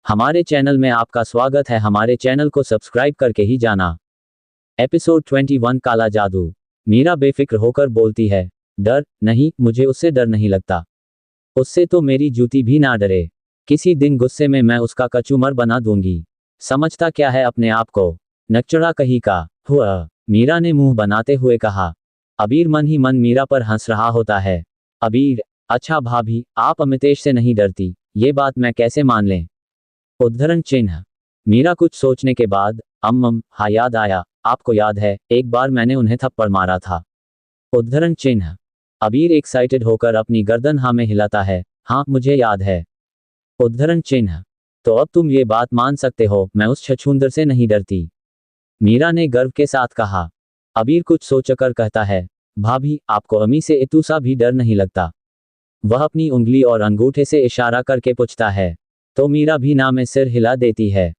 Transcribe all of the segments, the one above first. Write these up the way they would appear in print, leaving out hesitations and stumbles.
हमारे चैनल में आपका स्वागत है। हमारे चैनल को सब्सक्राइब करके ही जाना। एपिसोड 21 काला जादू। मीरा बेफिक्र होकर बोलती है, डर नहीं, मुझे उससे डर नहीं लगता। उससे तो मेरी जूती भी ना डरे। किसी दिन गुस्से में मैं उसका कचूमर बना दूंगी। समझता क्या है अपने आप को, नकचड़ा कहीं का। हुआ, मीरा ने मुंह बनाते हुए कहा। अबीर मन ही मन मीरा पर हंस रहा होता है। अबीर, अच्छा भाभी, आप अमितेश से नहीं डरती, ये बात मैं कैसे मान लें? उद्धरण चिन्ह। मीरा कुछ सोचने के बाद, हाँ याद आया, आपको याद है एक बार मैंने उन्हें थप्पड़ मारा था। उद्धरण चिन्ह। अबीर एक्साइटेड होकर अपनी गर्दन हाँ में हिलाता है। हाँ मुझे याद है। उद्धरण चिन्ह। तो अब तुम ये बात मान सकते हो, मैं उस छछूंदर से नहीं डरती। मीरा ने गर्व के साथ कहा। अबीर कुछ सोचकर कहता है, भाभी आपको अम्मी से इतू सा भी डर नहीं लगता? वह अपनी उंगली और अंगूठे से इशारा करके पूछता है। तो मीरा भी ना में सिर हिला देती है।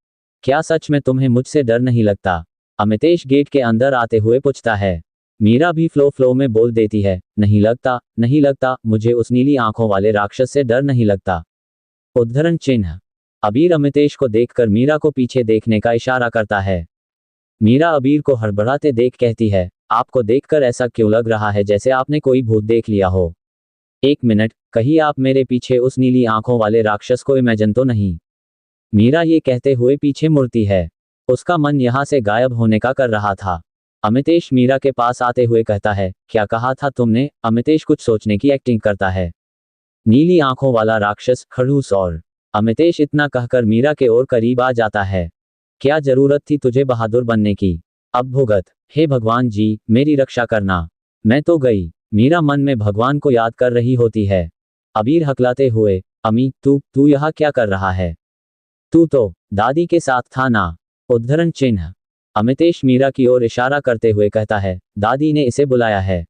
क्या सच में तुम्हें मुझसे डर नहीं लगता? अमितेश गेट के अंदर आते हुए पूछता है। मीरा भी फ्लो में बोल देती है, नहीं लगता, नहीं लगता, मुझे उस नीली आंखों वाले राक्षस से डर नहीं लगता। उद्धरण चिन्ह। अबीर अमितेश को देखकर मीरा को पीछे देखने का इशारा करता है। मीरा अबीर को हड़बड़ाते देख कहती है, आपको देखकर ऐसा क्यों लग रहा है जैसे आपने कोई भूत देख लिया हो? एक मिनट, कहीं आप मेरे पीछे उस नीली आंखों वाले राक्षस को इमेजिन तो नहीं? मीरा ये कहते हुए पीछे मुड़ती है। उसका मन यहां से गायब होने का कर रहा था। अमितेश मीरा के पास आते हुए कहता है, क्या कहा था तुमने? अमितेश कुछ सोचने की एक्टिंग करता है। नीली आंखों वाला राक्षस, खड़ूस और। अमितेश इतना कहकर मीरा के और करीब आ जाता है। क्या जरूरत थी तुझे बहादुर बनने की? अब भुगत। हे भगवान जी, मेरी रक्षा करना। मैं तो गई। मीरा मन में भगवान को याद कर रही होती है। अबीर हकलाते हुए, अमी तू यहाँ क्या कर रहा है? तू तो दादी के साथ था ना? उद्धरण चिन्ह। अमितेश मीरा की ओर इशारा करते हुए कहता है, दादी ने इसे बुलाया है।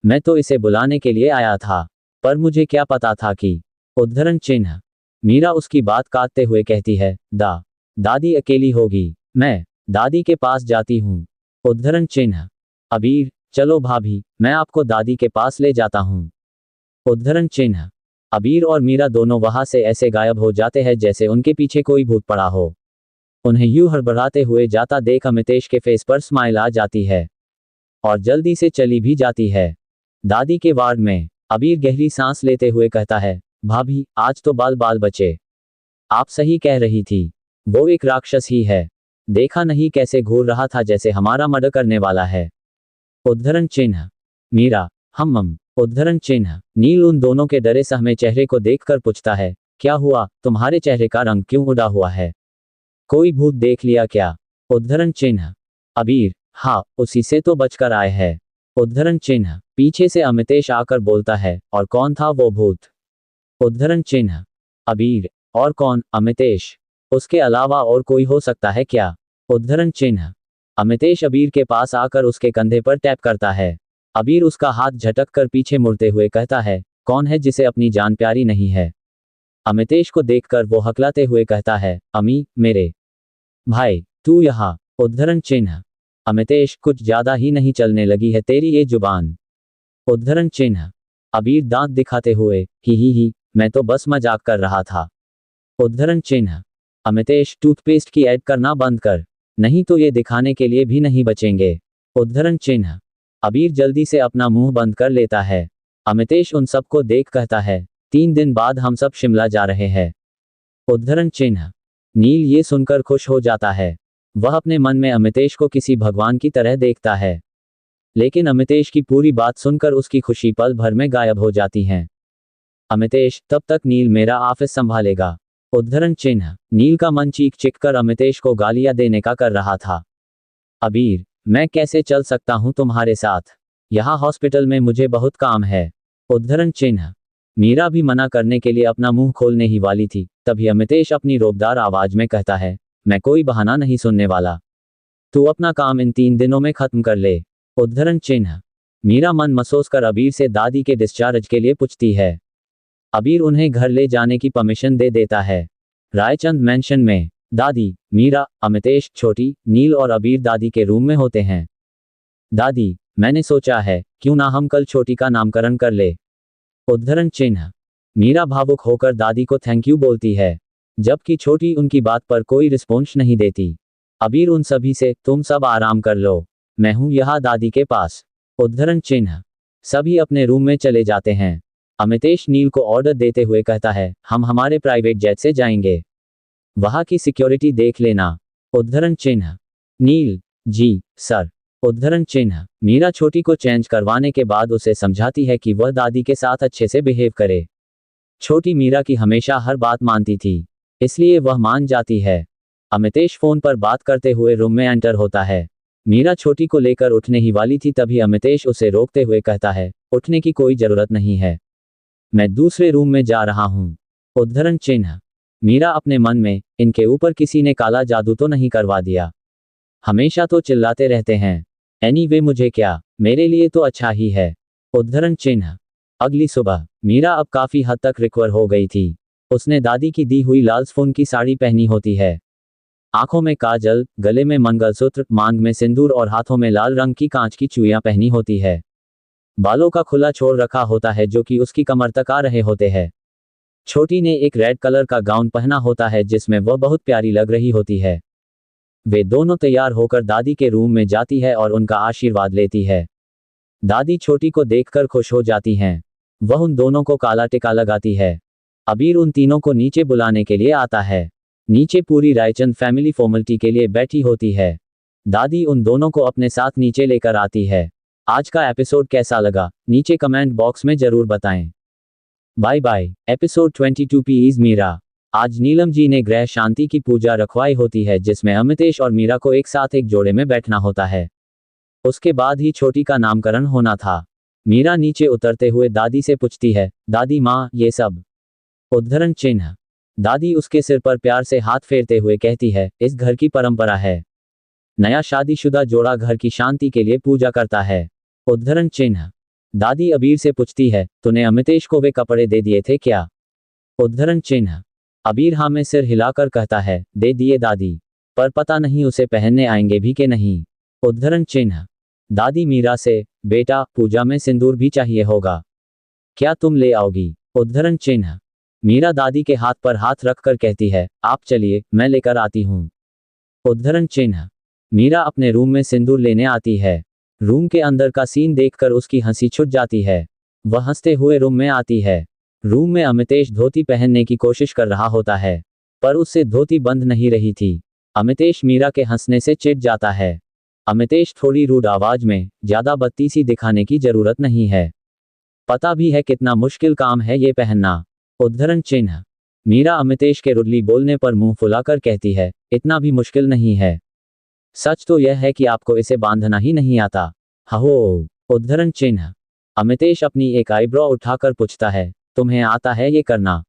मैं तो इसे बुलाने के लिए आया था, पर मुझे क्या पता था कि। उद्धरण चिन्ह। मीरा उसकी बात काटते हुए कहती है, दादी अकेली होगी, मैं दादी के पास जाती हूँ। उद्धरण चिन्ह। अबीर, चलो भाभी, मैं आपको दादी के पास ले जाता हूँ। उद्धरण चिन्ह। अबीर और मीरा दोनों वहां से ऐसे गायब हो जाते हैं जैसे उनके पीछे कोई भूत पड़ा हो। उन्हें यूं हड़बड़ाते हुए जाता देख अमितेश के फेस पर स्माइल आ जाती है और जल्दी से चली भी जाती है। दादी के वार्ड में अबीर गहरी सांस लेते हुए कहता है, भाभी आज तो बाल बाल बचे। आप सही कह रही थी, वो एक राक्षस ही है। देखा नहीं कैसे घूर रहा था जैसे हमारा मर्डर करने वाला है। उद्धरण चिन्ह। मीरा, हम। उद्धरण चिन्ह। नील उन दोनों के डरे सहमे चेहरे को देखकर पूछता है, क्या हुआ, तुम्हारे चेहरे का रंग क्यों उड़ा हुआ है? कोई भूत देख लिया क्या? उद्धरण चिन्ह। अबीर, हाँ, उसी से तो बचकर आए हैं। उद्धरण चिन्ह। पीछे से अमितेश आकर बोलता है, और कौन था वो भूत? उद्धरण चिन्ह। अबीर, और कौन? अमितेश, उसके अलावा और कोई हो सकता है क्या? उद्धरण चिन्ह। अमितेश अबीर के पास आकर उसके कंधे पर टैप करता है। अबीर उसका हाथ झटक कर पीछे मुड़ते हुए कहता है, कौन है जिसे अपनी जान प्यारी नहीं है? अमितेश को देखकर वो हकलाते हुए कहता है, अमी, मेरे भाई, तू यहाँ। उद्धरण चिन्ह। अमितेश, कुछ ज्यादा ही नहीं चलने लगी है तेरी ये जुबान? उद्धरण चिन्ह। अबीर दांत दिखाते हुए, ही, मैं तो बस मजाक कर रहा था। उद्धरण चिन्ह। अमितेश, टूथपेस्ट की ऐड करना बंद कर, नहीं तो ये दिखाने के लिए भी नहीं बचेंगे। उद्धरण चिन्ह। अबीर जल्दी से अपना मुंह बंद कर लेता है। अमितेश उन सबको देख कहता है, 3 दिन बाद हम सब शिमला जा रहे हैं। उद्धरण चिन्ह। नील ये सुनकर खुश हो जाता है। वह अपने मन में अमितेश को किसी भगवान की तरह देखता है। लेकिन अमितेश की पूरी बात सुनकर उसकी खुशी पल भर में गायब हो जाती है। अमितेश, तब तक नील मेरा ऑफिस संभालेगा। उद्धरण चिन्ह। नील का मन चीख चिख कर अमितेश को गालियां देने का कर रहा था। अबीर, मैं कैसे चल सकता हूं तुम्हारे साथ? यहाँ हॉस्पिटल में मुझे बहुत काम है। उद्धरण चिन्ह। मीरा भी मना करने के लिए अपना मुंह खोलने ही वाली थी, तभी अमितेश अपनी रोबदार आवाज में कहता है, मैं कोई बहाना नहीं सुनने वाला। तू अपना काम इन 3 दिनों में खत्म कर ले। उद्धरण चिन्ह। मीरा मन महसूस कर अबीर से दादी के डिस्चार्ज के लिए पूछती है। अबीर उन्हें घर ले जाने की परमिशन दे देता है। रायचंद मैंशन में दादी, मीरा, अमितेश, छोटी, नील और अबीर दादी के रूम में होते हैं। दादी, मैंने सोचा है, क्यों ना हम कल छोटी का नामकरण कर ले। उद्धरण चिन्ह। मीरा भावुक होकर दादी को थैंक यू बोलती है। जबकि छोटी उनकी बात पर कोई रिस्पॉन्स नहीं देती। अबीर उन सभी से, तुम सब आराम कर लो, मैं हूं यहाँ दादी के पास। उद्धरण चिन्ह। सभी अपने रूम में चले जाते हैं। अमितेश नील को ऑर्डर देते हुए कहता है, हम हमारे प्राइवेट जेट से जाएंगे, वहां की सिक्योरिटी देख लेना। उद्धरण चिन्ह। नील, जी सर। उद्धरण चिन्ह। मीरा छोटी को चेंज करवाने के बाद उसे समझाती है कि वह दादी के साथ अच्छे से बिहेव करे। छोटी मीरा की हमेशा हर बात मानती थी, इसलिए वह मान जाती है। अमितेश फोन पर बात करते हुए रूम में एंटर होता है। मीरा छोटी को लेकर उठने ही वाली थी, तभी अमितेश उसे रोकते हुए कहता है, उठने की कोई जरूरत नहीं है, मैं दूसरे रूम में जा रहा हूं। उद्धरण चिन्ह। मीरा अपने मन में, इनके ऊपर किसी ने काला जादू तो नहीं करवा दिया, हमेशा तो चिल्लाते रहते हैं। एनीवे मुझे क्या, मेरे लिए तो अच्छा ही है। उद्धरण चिन्ह। अगली सुबह मीरा अब काफी हद तक रिकवर हो गई थी। उसने दादी की दी हुई लाल स्पून की साड़ी पहनी होती है। आंखों में काजल, गले में मंगलसूत्र, मांग में सिंदूर और हाथों में लाल रंग की कांच की चूड़ियां पहनी होती है। बालों का खुला छोड़ रखा होता है जो कि उसकी कमर तक आ रहे होते हैं। छोटी ने एक रेड कलर का गाउन पहना होता है जिसमें वह बहुत प्यारी लग रही होती है। वे दोनों तैयार होकर दादी के रूम में जाती है और उनका आशीर्वाद लेती है। दादी छोटी को देखकर खुश हो जाती हैं। वह उन दोनों को काला टिका लगाती है। अबीर उन तीनों को नीचे बुलाने के लिए आता है। नीचे पूरी रायचंद फैमिली फॉर्मलिटी के लिए बैठी होती है। दादी उन दोनों को अपने साथ नीचे लेकर आती है। आज का एपिसोड कैसा लगा, नीचे कमेंट बॉक्स में जरूर बताएं। Bye bye. एपिसोड 22 पी इज मीरा। आज नीलम जी ने ग्रह शांति की पूजा रखवाई होती है जिसमें अमितेश और मीरा को एक साथ एक जोड़े में बैठना होता है। उसके बाद ही छोटी का नामकरण होना था। मीरा नीचे उतरते हुए दादी से पूछती है, दादी माँ ये सब? उद्धरण चिन्ह। दादी उसके सिर पर प्यार से हाथ फेरते हुए कहती है, इस घर की परंपरा है, नया शादीशुदा जोड़ा घर की शांति के लिए पूजा करता है। उद्धरण चिन्ह। दादी अबीर से पूछती है, तूने अमितेश को वे कपड़े दे दिए थे क्या? उद्धरण चिन्ह। अबीर हाँ में सिर हिलाकर कहता है, दे दिए दादी, पर पता नहीं उसे पहनने आएंगे भी कि नहीं। उद्धरण चिन्ह। दादी मीरा से, बेटा पूजा में सिंदूर भी चाहिए होगा, क्या तुम ले आओगी? उद्धरण चिन्ह। मीरा दादी के हाथ पर हाथ रखकर कहती है, आप चलिए मैं लेकर आती हूँ। उद्धरण चिन्ह। मीरा अपने रूम में सिंदूर लेने आती है। रूम के अंदर का सीन देखकर उसकी हंसी छूट जाती है। वह हंसते हुए रूम में आती है। रूम में अमितेश धोती पहनने की कोशिश कर रहा होता है, पर उससे धोती बंद नहीं रही थी। अमितेश मीरा के हंसने से चिढ़ जाता है। अमितेश थोड़ी रूड आवाज में, ज्यादा बत्तीसी दिखाने की जरूरत नहीं है, पता भी है कितना मुश्किल काम है ये पहनना। उद्धरण चिन्ह। मीरा अमितेश के रुडली बोलने पर मुंह फुलाकर कहती है, इतना भी मुश्किल नहीं है, सच तो यह है कि आपको इसे बांधना ही नहीं आता। हो। उद्धरण चिन्ह। अमितेश अपनी एक आईब्रो उठाकर पूछता है, तुम्हें आता है ये करना?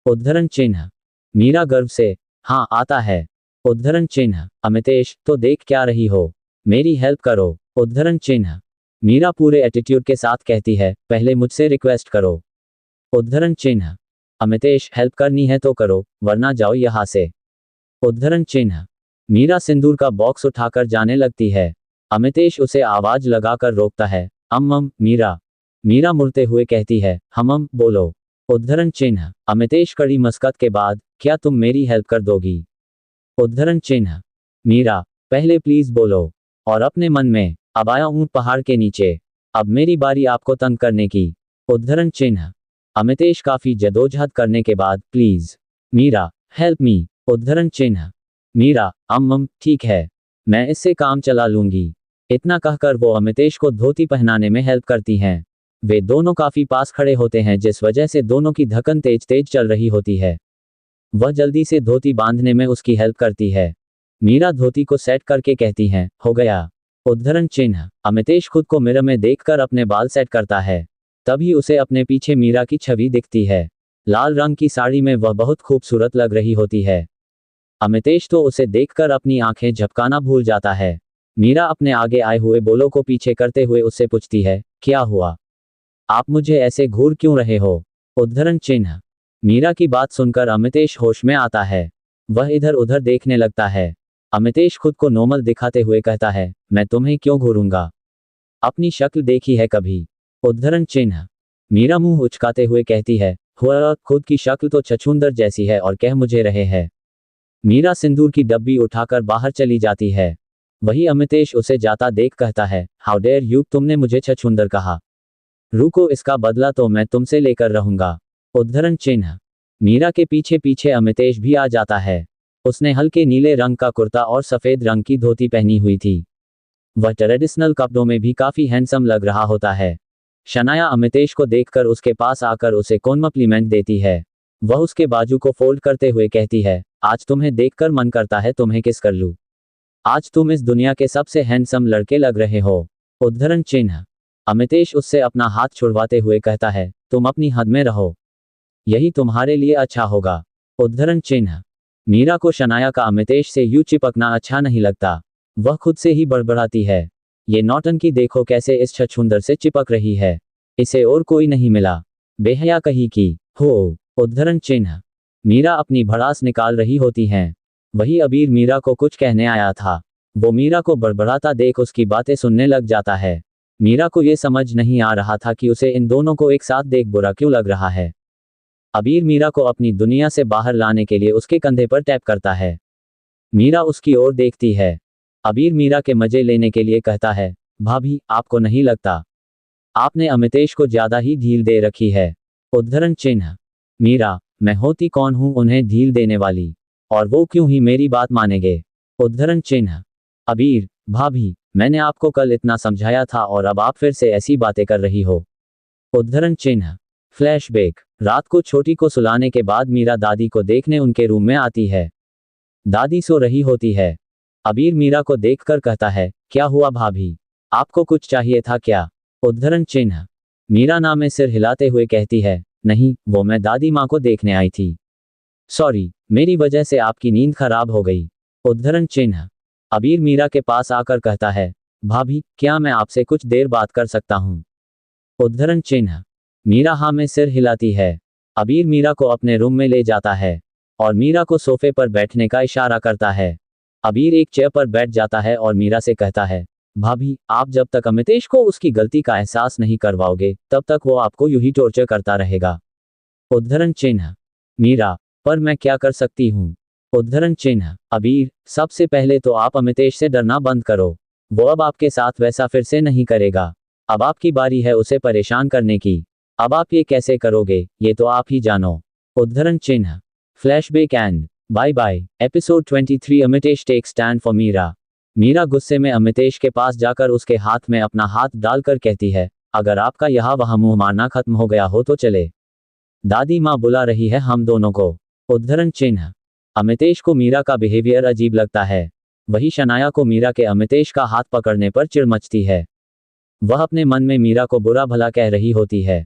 उद्धरण चिन्ह। मीरा गर्व से, हाँ आता है। उद्धरण चिन्ह। अमितेश, तो देख क्या रही हो, मेरी हेल्प करो। उद्धरण चिन्ह। मीरा पूरे एटीट्यूड के साथ कहती है, पहले मुझसे रिक्वेस्ट करो। उद्धरण चिन्ह। अमितेश, हेल्प करनी है तो करो, वरना जाओ यहां से। उद्धरण चिन्ह। मीरा सिंदूर का बॉक्स उठाकर जाने लगती है। अमितेश उसे आवाज लगाकर रोकता है, मीरा। मीरा मुड़ते हुए कहती है, बोलो। उद्धरण चिन्ह। अमितेश कड़ी मस्कत के बाद, क्या तुम मेरी हेल्प कर दोगी? उद्धरण चिन्ह। मीरा, पहले प्लीज बोलो। और अपने मन में, अब आया हूं पहाड़ के नीचे, अब मेरी बारी आपको तंग करने की। उद्धरण चिन्ह। अमितेश काफी जदोजहद करने के बाद, प्लीज मीरा, हेल्प मी। उद्धरण चिन्ह। मीरा, ठीक है, मैं इससे काम चला लूंगी। इतना कहकर वो अमितेश को धोती पहनाने में हेल्प करती हैं। वे दोनों काफी पास खड़े होते हैं जिस वजह से दोनों की धड़कन तेज तेज चल रही होती है। वह जल्दी से धोती बांधने में उसकी हेल्प करती है। मीरा धोती को सेट करके कहती हैं, हो गया। उद्धरण चिन्ह। अमितेश खुद को मिरर में देखकर अपने बाल सेट करता है। तभी उसे अपने पीछे मीरा की छवि दिखती है। लाल रंग की साड़ी में वह बहुत खूबसूरत लग रही होती है। अमितेश तो उसे देखकर अपनी आंखें झपकाना भूल जाता है। मीरा अपने आगे आए हुए बोलों को पीछे करते हुए उससे पूछती है, क्या हुआ, आप मुझे ऐसे घूर क्यों रहे हो? उद्धरण चिन्ह। मीरा की बात सुनकर अमितेश होश में आता है। वह इधर उधर देखने लगता है। अमितेश खुद को नॉर्मल दिखाते हुए कहता है, मैं तुम्हें क्यों घूरूंगा, अपनी शक्ल देखी है कभी? उद्धरण चिन्ह। मीरा मुंह उचकाते हुए कहती है, हुआ खुद की शक्ल तो छछूंदर जैसी है और कह मुझे रहे है। मीरा सिंदूर की डब्बी उठाकर बाहर चली जाती है। वही अमितेश उसे जाता देख कहता है, हाउ डेयर यू, तुमने मुझे छछूंदर कहा। रुको, इसका बदला तो मैं तुमसे लेकर रहूंगा। उद्धरण चिन्ह। मीरा के पीछे पीछे अमितेश भी आ जाता है। उसने हल्के नीले रंग का कुर्ता और सफेद रंग की धोती पहनी हुई थी। वह ट्रेडिशनल कपड़ों में भी काफी हैंडसम लग रहा होता है। शनाया अमितेश को देखकर उसके पास आकर उसे कॉम्प्लीमेंट देती है। वह उसके बाजू को फोल्ड करते हुए कहती है, आज तुम्हें देखकर मन करता है तुम्हें किस कर लूं। आज तुम इस दुनिया के सबसे हैंडसम लड़के लग रहे हो। उद्धरण चिन्ह। अमितेश उससे अपना हाथ छुड़वाते हुए कहता है, तुम अपनी हद में रहो, यही तुम्हारे लिए अच्छा होगा। उद्धरण चिन्ह। मीरा को शनाया का अमितेश से यूं चिपकना अच्छा नहीं लगता। वह खुद से ही बड़बड़ाती है, ये नौटंकी देखो कैसे इस छछूंदर से चिपक रही है, इसे और कोई नहीं मिला, बेहया कहीं की हो। उद्धरण चिन्ह। मीरा अपनी भड़ास निकाल रही होती हैं। वही अबीर मीरा को कुछ कहने आया था। वो मीरा को बड़बड़ाता देख उसकी बातें सुनने लग जाता है। मीरा को ये समझ नहीं आ रहा था कि उसे इन दोनों को एक साथ देख बुरा क्यों लग रहा है। अबीर मीरा को अपनी दुनिया से बाहर लाने के लिए उसके कंधे पर टैप करता है। मीरा उसकी ओर देखती है। अबीर मीरा के मजे लेने के लिए कहता है, भाभी, आपको नहीं लगता आपने अमितेश को ज्यादा ही ढील दे रखी है। उद्धरण चिन्ह। मीरा, मैं होती कौन हूं उन्हें ढील देने वाली, और वो क्यों ही मेरी बात मानेंगे। उद्धरण चिन्ह। अबीर, भाभी, मैंने आपको कल इतना समझाया था और अब आप फिर से ऐसी बातें कर रही हो। उद्धरण चिन्ह। फ्लैशबैक। रात को छोटी को सुलाने के बाद मीरा दादी को देखने उनके रूम में आती है। दादी सो रही होती है। अबीर मीरा को देखकर कहता है, क्या हुआ भाभी, आपको कुछ चाहिए था क्या। उद्धरण चिन्ह। मीरा ना में सिर हिलाते हुए कहती है, नहीं, वो मैं दादी माँ को देखने आई थी। सॉरी, मेरी वजह से आपकी नींद खराब हो गई। उद्धरण चिन्ह। अबीर मीरा के पास आकर कहता है, भाभी, क्या मैं आपसे कुछ देर बात कर सकता हूँ। उद्धरण चिन्ह। मीरा हाँ में सिर हिलाती है। अबीर मीरा को अपने रूम में ले जाता है और मीरा को सोफे पर बैठने का इशारा करता है। अबीर एक चेयर पर बैठ जाता है और मीरा से कहता है, भाभी, आप जब तक अमितेश को उसकी गलती का एहसास नहीं करवाओगे तब तक वो आपको यूं ही टॉर्चर करता रहेगा। उद्धरण चिन्ह। मीरा, पर मैं क्या कर सकती हूँ। उद्धरण चिन्ह। अबीर, सबसे पहले तो आप अमितेश से डरना बंद करो। वो अब आपके साथ वैसा फिर से नहीं करेगा। अब आपकी बारी है उसे परेशान करने की। अब आप ये कैसे करोगे ये तो आप ही जानो। उद्धरण चिन्ह। Flashback and bye bye. Episode 23 Amitesh take stand for Meera. Meera गुस्से में अमितेश के पास जाकर उसके हाथ में अपना हाथ डालकर कहती है, अगर आपका यहाँ वहाँ मुंह मारना खत्म हो गया हो तो चले, दादी माँ बुला रही है हम दोनों को। उद्धरण चिन्ह। अमितेश को मीरा का बिहेवियर अजीब लगता है। वही शनाया को मीरा के अमितेश का हाथ पकड़ने पर चिढ़ मचती है। वह अपने मन में मीरा को बुरा भला कह रही होती है,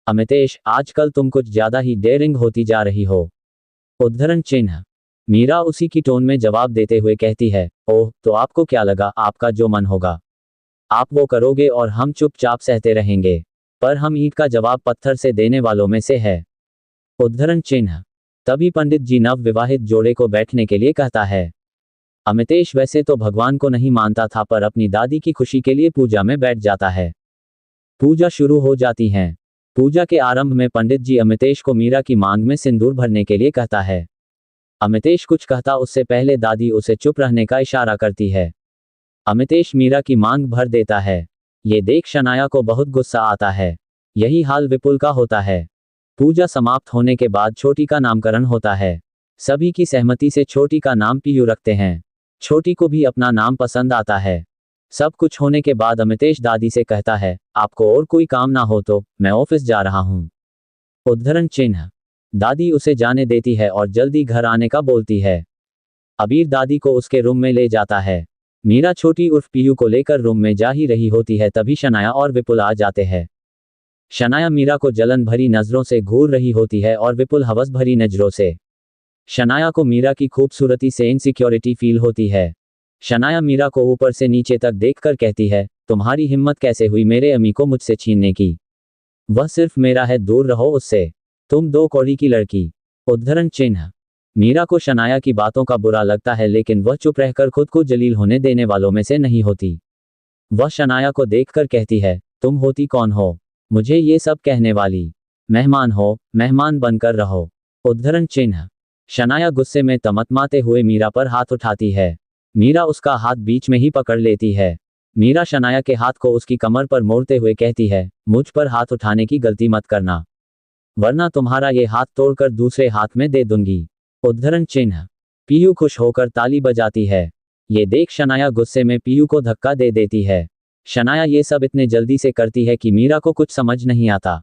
अमितेश, आजकल तुम कुछ ज्यादा ही डेयरिंग होती जा रही हो। उद्धरण चिन्ह। मीरा उसी की टोन में जवाब देते हुए कहती है, ओह, तो आपको क्या लगा आपका जो मन होगा आप वो करोगे और हम चुपचाप सहते रहेंगे, पर हम ईंट का जवाब पत्थर से देने वालों में से है। उद्धरण चिन्ह। तभी पंडित जी नव विवाहित जोड़े को बैठने के लिए कहता है। अमितेश वैसे तो भगवान को नहीं मानता था पर अपनी दादी की खुशी के लिए पूजा में बैठ जाता है। पूजा शुरू हो जाती है। पूजा के आरंभ में पंडित जी अमितेश को मीरा की मांग में सिंदूर भरने के लिए कहता है। अमितेश कुछ कहता उससे पहले दादी उसे चुप रहने का इशारा करती है। अमितेश मीरा की मांग भर देता है। ये देख शनाया को बहुत गुस्सा आता है। यही हाल विपुल का होता है। पूजा समाप्त होने के बाद छोटी का नामकरण होता है। सभी की सहमति से छोटी का नाम पीयू रखते हैं। छोटी को भी अपना नाम पसंद आता है। सब कुछ होने के बाद अमितेश दादी से कहता है, आपको और कोई काम ना हो तो मैं ऑफिस जा रहा हूं। उद्धरण चिन्ह। दादी उसे जाने देती है और जल्दी घर आने का बोलती है। अबीर दादी को उसके रूम में ले जाता है। मीरा छोटी उर्फ पीयू को लेकर रूम में जा ही रही होती है तभी शनाया और विपुल आ जाते हैं। शनाया मीरा को जलन भरी नजरों से घूर रही होती है और विपुल हवस भरी नजरों से। शनाया को मीरा की खूबसूरती से इनसिक्योरिटी फील होती है। शनाया मीरा को ऊपर से नीचे तक देखकर कहती है, तुम्हारी हिम्मत कैसे हुई मेरे अम्मी को मुझसे छीनने की। वह सिर्फ मेरा है, दूर रहो उससे, तुम दो कौड़ी की लड़की। उद्धरण चिन्ह। मीरा को शनाया की बातों का बुरा लगता है लेकिन वह चुप रहकर खुद को जलील होने देने वालों में से नहीं होती। वह शनाया को देखकर कहती है, तुम होती कौन हो मुझे ये सब कहने वाली। मेहमान हो, मेहमान बनकर रहो। उद्धरण चिन्ह। शनाया गुस्से में तमतमाते हुए मीरा पर हाथ उठाती है। मीरा उसका हाथ बीच में ही पकड़ लेती है। मीरा शनाया के हाथ को उसकी कमर पर मोड़ते हुए कहती है, मुझ पर हाथ उठाने की गलती मत करना, वरना तुम्हारा ये हाथ तोड़कर दूसरे हाथ में दे दूंगी। उद्धरण चिन्ह। पीयू खुश होकर ताली बजाती है। ये देख शनाया गुस्से में पीयू को धक्का दे देती है। शनाया ये सब इतने जल्दी से करती है कि मीरा को कुछ समझ नहीं आता।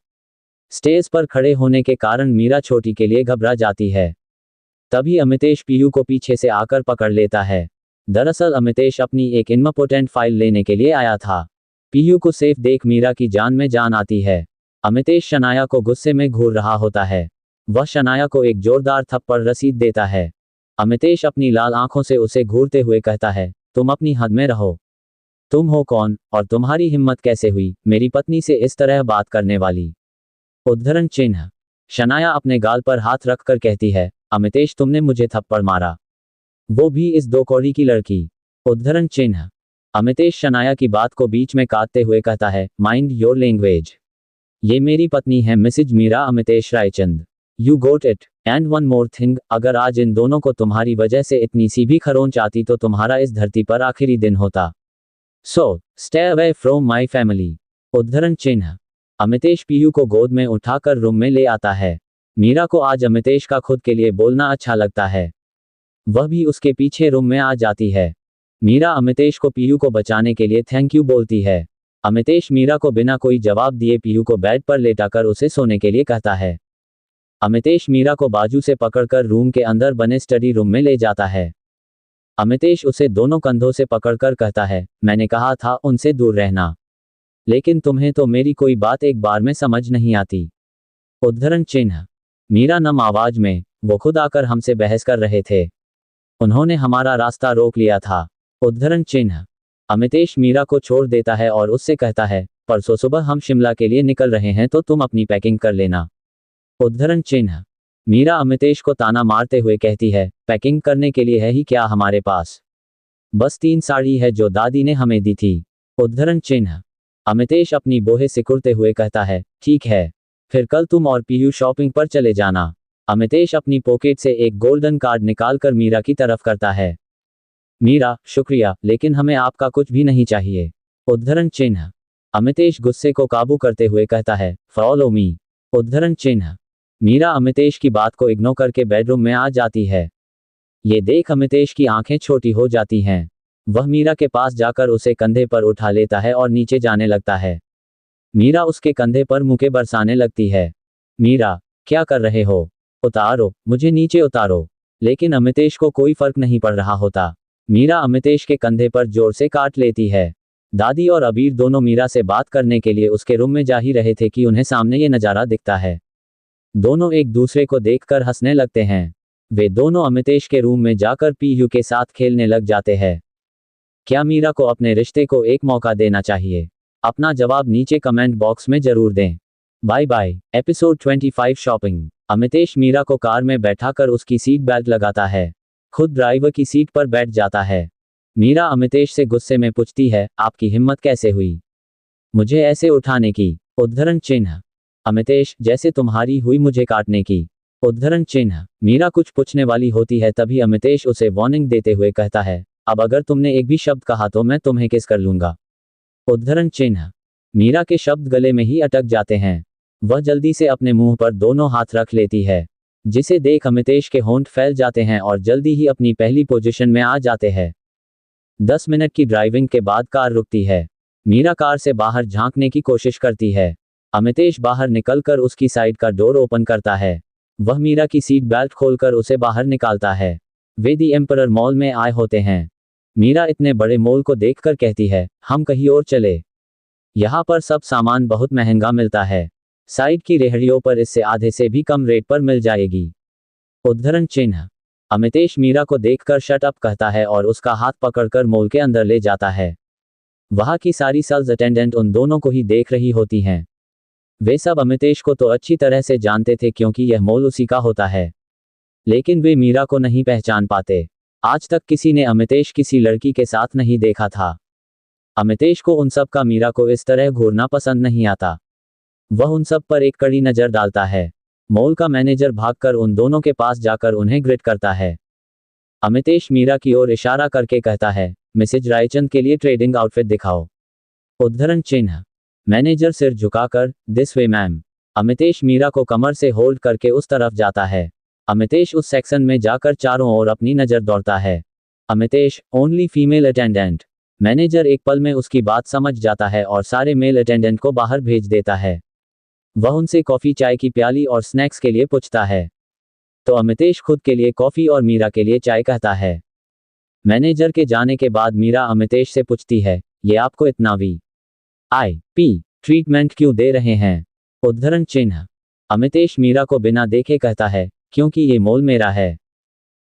स्टेज पर खड़े होने के कारण मीरा छोटी के लिए घबरा जाती है। तभी अमितेश पीयू को पीछे से आकर पकड़ लेता है। दरअसल अमितेश अपनी एक इम्पोर्टेंट फाइल लेने के लिए आया था। पीयू को सेफ देख मीरा की जान में जान आती है। अमितेश शनाया को गुस्से में घूर रहा होता है। वह शनाया को एक जोरदार थप्पड़ रसीद देता है। अमितेश अपनी लाल आंखों से उसे घूरते हुए कहता है, तुम अपनी हद में रहो। तुम हो कौन और तुम्हारी हिम्मत कैसे हुई मेरी पत्नी से इस तरह बात करने वाली। उद्धरण चिन्ह। शनाया अपने गाल पर हाथ रखकर कहती है, अमितेश तुमने मुझे थप्पड़ मारा, वो भी इस दो कौड़ी की लड़की। उद्धरण चिन्ह। अमितेश शनाया की बात को बीच में काटते हुए कहता है, माइंड योर लैंग्वेज। ये मेरी पत्नी है Mrs Meera Amitesh Raichand. You got it. And one more thing, अगर आज इन दोनों को तुम्हारी वजह से इतनी सी भी खरोंच आती तो तुम्हारा इस धरती पर आखिरी दिन होता। So stay away from my family. उद्धरण चिन्ह। अमितेश पीयू को गोद में उठाकर रूम में ले आता है। मीरा को आज अमितेश का खुद के लिए बोलना अच्छा लगता है। वह भी उसके पीछे रूम में आ जाती है। मीरा अमितेश को पीयू को बचाने के लिए थैंक यू बोलती है। अमितेश मीरा को बिना कोई जवाब दिए पीयू को बेड पर लेटाकर उसे सोने के लिए कहता है। अमितेश मीरा को बाजू से पकड़कर रूम के अंदर बने स्टडी रूम में ले जाता है। अमितेश उसे दोनों कंधों से पकड़कर कहता है, मैंने कहा था उनसे दूर रहना, लेकिन तुम्हें तो मेरी कोई बात एक बार में समझ नहीं आती। उद्धरण चिन्ह। मीरा नम आवाज में, वो खुद आकर हमसे बहस कर रहे थे, उन्होंने हमारा रास्ता रोक लिया था। उद्धरण चिन्ह। अमितेश मीरा को छोड़ देता है और उससे कहता है, परसों सुबह हम शिमला के लिए निकल रहे हैं तो तुम अपनी पैकिंग कर लेना। उद्धरण चिन्ह। मीरा अमितेश को ताना मारते हुए कहती है, पैकिंग करने के लिए है ही क्या हमारे पास, बस 3 साड़ी है जो दादी ने हमें दी थी। उद्धरण चिन्ह। अमितेश अपनी बोहे सिकुड़ते हुए कहता है, ठीक है, फिर कल तुम और पीयू शॉपिंग पर चले जाना। अमितेश अपनी पॉकेट से एक गोल्डन कार्ड निकालकर मीरा की तरफ करता है। मीरा, शुक्रिया, लेकिन हमें आपका कुछ भी नहीं चाहिए। उद्धरण चिन्ह। अमितेश गुस्से को काबू करते हुए कहता है, फॉलो मी। उद्धरण चिन्ह। मीरा अमितेश की बात को इग्नोर करके बेडरूम में आ जाती है। ये देख अमितेश की आंखें छोटी हो जाती हैं। वह मीरा के पास जाकर उसे कंधे पर उठा लेता है और नीचे जाने लगता है। मीरा उसके कंधे पर मुके बरसाने लगती है। मीरा, क्या कर रहे हो? उतारो, मुझे नीचे उतारो। लेकिन अमितेश को कोई फर्क नहीं पड़ रहा होता। मीरा अमितेश के कंधे पर जोर से काट लेती है। दादी और अबीर दोनों मीरा से बात करने के लिए उसके रूम में जा ही रहे थे कि उन्हें सामने ये नज़ारा दिखता है। दोनों एक दूसरे को देखकर हंसने लगते हैं। वे दोनों अमितेश के रूम में जाकर पीयू के साथ खेलने लग जाते हैं। क्या मीरा को अपने रिश्ते को एक मौका देना चाहिए? अपना जवाब नीचे कमेंट बॉक्स में जरूर दें। Bye bye. Episode 25 shopping. Amitesh Meera को कार में बैठाकर उसकी सीट बेल्ट लगाता है। खुद ड्राइवर की सीट पर बैठ जाता है। मीरा अमितेश से गुस्से में पूछती है, आपकी हिम्मत कैसे हुई मुझे ऐसे उठाने की? उद्धरण चिन्ह। अमितेश, जैसे तुम्हारी हुई मुझे काटने की। उद्धरण चिन्ह। मीरा कुछ पूछने वाली होती है तभी अमितेश उसे वार्निंग देते हुए कहता है, अब अगर तुमने एक भी शब्द कहा तो मैं तुम्हें किस कर लूंगा। उद्धरण चिन्ह। मीरा के शब्द गले में ही अटक जाते हैं। वह जल्दी से अपने मुंह पर दोनों हाथ रख लेती है, जिसे देख अमितेश के होंठ फैल जाते हैं और जल्दी ही अपनी पहली पोजीशन में आ जाते हैं। 10 मिनट की ड्राइविंग के बाद कार रुकती है। मीरा कार से बाहर झांकने की कोशिश करती है। अमितेश बाहर निकलकर उसकी साइड का डोर ओपन करता है। वह मीरा की सीट बेल्ट खोलकर उसे बाहर निकालता है। वे दी एम्परर मॉल में आए होते हैं। मीरा इतने बड़े मॉल को देखकर कहती है, हम कहीं और चले, यहाँ पर सब सामान बहुत महंगा मिलता है, साइड की रेहड़ियों पर इससे आधे से भी कम रेट पर मिल जाएगी। उद्धरण चिन्ह। अमितेश मीरा को देखकर शट अप कहता है और उसका हाथ पकड़कर मॉल के अंदर ले जाता है। वहाँ की सारी सेल्स अटेंडेंट उन दोनों को ही देख रही होती हैं। वे सब अमितेश को तो अच्छी तरह से जानते थे क्योंकि यह मॉल उसी का होता है, लेकिन वे मीरा को नहीं पहचान पाते। आज तक किसी ने अमितेश किसी लड़की के साथ नहीं देखा था। अमितेश को उन सब का मीरा को इस तरह घूरना पसंद नहीं आता। वह उन सब पर एक कड़ी नज़र डालता है। मॉल का मैनेजर भागकर उन दोनों के पास जाकर उन्हें ग्रिट करता है। अमितेश मीरा की ओर इशारा करके कहता है, मिसेज रायचंद के लिए ट्रेडिंग आउटफिट दिखाओ। उद्धरण चिन्ह। मैनेजर सिर झुकाकर, this way ma'am. Amitesh Meera को कमर से होल्ड करके उस तरफ जाता है। अमितेश उस सेक्शन में जाकर चारों ओर अपनी नज़र दौड़ता है। Amitesh, only female attendant. Manager एक पल में उसकी बात समझ जाता है और सारे मेल अटेंडेंट को बाहर भेज देता है। वह उनसे कॉफ़ी चाय की प्याली और स्नैक्स के लिए पूछता है, तो अमितेश खुद के लिए कॉफ़ी और मीरा के लिए चाय कहता है। मैनेजर के जाने के बाद मीरा अमितेश से पूछती है, ये आपको इतना VIP ट्रीटमेंट क्यों दे रहे हैं? उद्धरण चिन्ह। अमितेश मीरा को बिना देखे कहता है, क्योंकि ये मॉल मेरा है।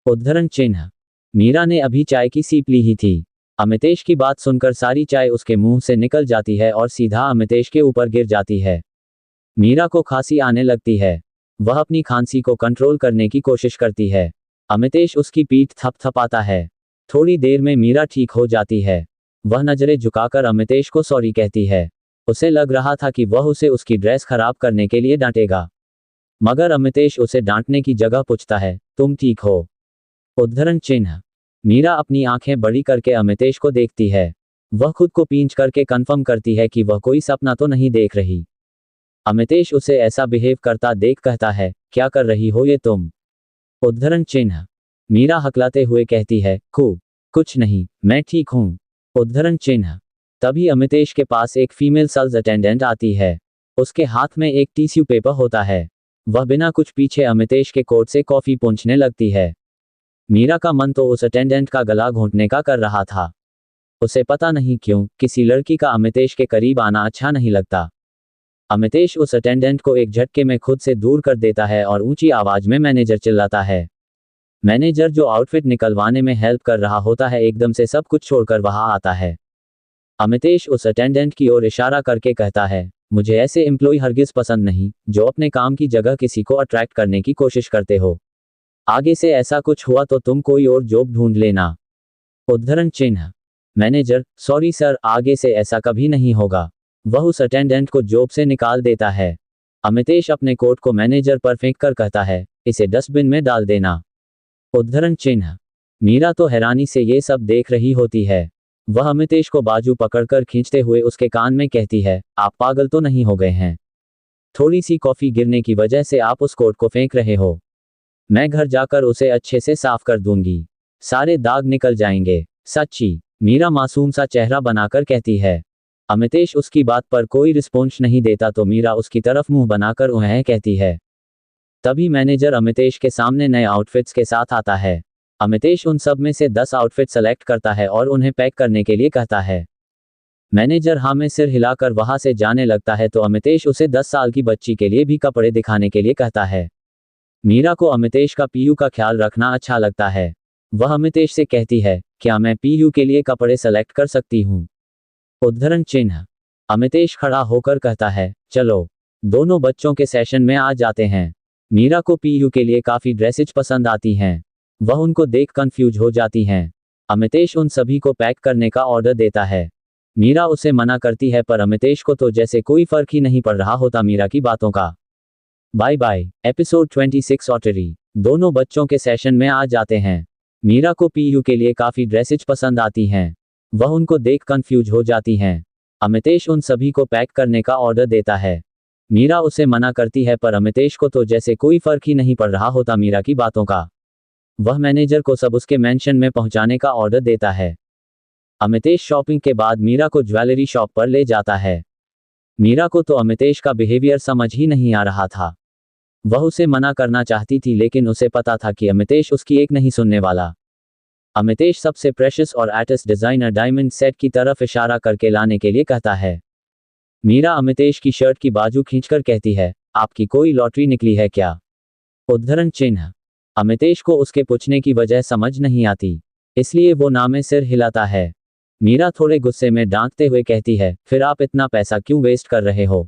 उद्धरण चिन्ह। मीरा ने अभी चाय की सीप ली ही थी। अमितेश की बात सुनकर सारी चाय उसके मुंह से निकल जाती है और सीधा अमितेश के ऊपर गिर जाती है। मीरा को खांसी आने लगती है। वह अपनी खांसी को कंट्रोल करने की कोशिश करती है। अमितेश उसकी पीठ थपथपाता है। थोड़ी देर में मीरा ठीक हो जाती है। वह नजरें झुकाकर अमितेश को सॉरी कहती है। उसे लग रहा था कि वह उसे उसकी ड्रेस खराब करने के लिए डांटेगा, मगर अमितेश उसे डांटने की जगह पूछता है, तुम ठीक हो? उद्धरण चिन्ह। मीरा अपनी आंखें बड़ी करके अमितेश को देखती है। वह खुद को पींच करके कंफर्म करती है कि वह कोई सपना तो नहीं देख रही। अमितेश उसे ऐसा बिहेव करता देख कहता है, क्या कर रही हो ये तुम? उद्धरण चिन्ह। मीरा हकलाते हुए कहती है, कुछ नहीं, मैं ठीक हूँ। उद्धरण चिन्ह। तभी अमितेश के पास एक फीमेल सेल्स अटेंडेंट आती है। उसके हाथ में एक टिश्यू पेपर होता है। वह बिना कुछ पीछे अमितेश के कोट से कॉफी पूंछने लगती है। मीरा का मन तो उस अटेंडेंट का गला घोंटने का कर रहा था। उसे पता नहीं क्यों किसी लड़की का अमितेश के करीब आना अच्छा नहीं लगता। अमितेश उस अटेंडेंट को एक झटके में खुद से दूर कर देता है और ऊंची आवाज में मैनेजर चिल्लाता है। मैनेजर जो आउटफिट निकलवाने में हेल्प कर रहा होता है एकदम से सब कुछ छोड़कर वहां आता है। अमितेश उस अटेंडेंट की ओर इशारा करके कहता है, मुझे ऐसे एम्प्लॉय हरगिज पसंद नहीं जो अपने काम की जगह किसी को अट्रैक्ट करने की कोशिश करते हो। आगे से ऐसा कुछ हुआ तो तुम कोई और जॉब ढूंढ लेना। उद्धरण चिन्ह। मैनेजर, सॉरी सर, आगे से ऐसा कभी नहीं होगा। वह उस अटेंडेंट को जॉब से निकाल देता है। अमितेश अपने कोट को मैनेजर पर फेंक कर कहता है, इसे डस्टबिन में डाल देना। उद्धरण चिन्ह। मीरा तो हैरानी से ये सब देख रही होती है। वह अमितेश को बाजू पकड़कर खींचते हुए उसके कान में कहती है, आप पागल तो नहीं हो गए हैं? थोड़ी सी कॉफी गिरने की वजह से आप उस कोट को फेंक रहे हो। मैं घर जाकर उसे अच्छे से साफ कर दूंगी, सारे दाग निकल जाएंगे। सच्ची? मीरा मासूम सा चेहरा बनाकर कहती है। अमितेश उसकी बात पर कोई रिस्पॉन्स नहीं देता तो मीरा उसकी तरफ मुंह बनाकर उन्हें कहती है। तभी मैनेजर अमितेश के सामने नए आउटफिट्स के साथ आता है। अमितेश उन सब में से 10 आउटफिट सेलेक्ट करता है और उन्हें पैक करने के लिए कहता है। मैनेजर हाँ में सिर हिलाकर वहां से जाने लगता है तो अमितेश उसे 10 साल की बच्ची के लिए भी कपड़े दिखाने के लिए कहता है। मीरा को अमितेश का पीयू का ख्याल रखना अच्छा लगता है। वह अमितेश से कहती है, क्या मैं पीयू के लिए कपड़े सेलेक्ट कर सकती हूँ? उद्धरण चिन्ह। अमितेश खड़ा होकर कहता है, चलो दोनों बच्चों के सेशन में आ जाते हैं। मीरा को पीयू के लिए काफ़ी ड्रेसेज पसंद आती हैं। वह उनको देख कंफ्यूज हो जाती हैं। अमितेश उन सभी को पैक करने का ऑर्डर देता है। मीरा उसे मना करती है पर अमितेश को तो जैसे कोई फर्क ही नहीं पड़ रहा होता मीरा की बातों का। Bye bye. एपिसोड 26 ऑटरी। दोनों बच्चों के सेशन में आ जाते हैं। मीरा को पीयू के लिए काफ़ी ड्रेसेज पसंद आती हैं। वह उनको देख कंफ्यूज हो जाती हैं। अमितेश उन सभी को पैक करने का ऑर्डर देता है। मीरा उसे मना करती है पर अमितेश को तो जैसे कोई फर्क ही नहीं पड़ रहा होता मीरा की बातों का। वह मैनेजर को सब उसके मेंशन में पहुंचाने का ऑर्डर देता है। अमितेश शॉपिंग के बाद मीरा को ज्वेलरी शॉप पर ले जाता है। मीरा को तो अमितेश का बिहेवियर समझ ही नहीं आ रहा था। वह उसे मना करना चाहती थी लेकिन उसे पता था कि अमितेश उसकी एक नहीं सुनने वाला। अमितेश सबसे प्रेशियस और आर्टिस्ट डिजाइनर डायमंड सेट की तरफ इशारा करके लाने के लिए कहता है। मीरा अमितेश की शर्ट की बाजू खींचकर कहती है, आपकी कोई लॉटरी निकली है क्या? उद्धरण चिन्ह। अमितेश को उसके पूछने की वजह समझ नहीं आती, इसलिए वो ना में सिर हिलाता है। मीरा थोड़े गुस्से में डांटते हुए कहती है, फिर आप इतना पैसा क्यों वेस्ट कर रहे हो?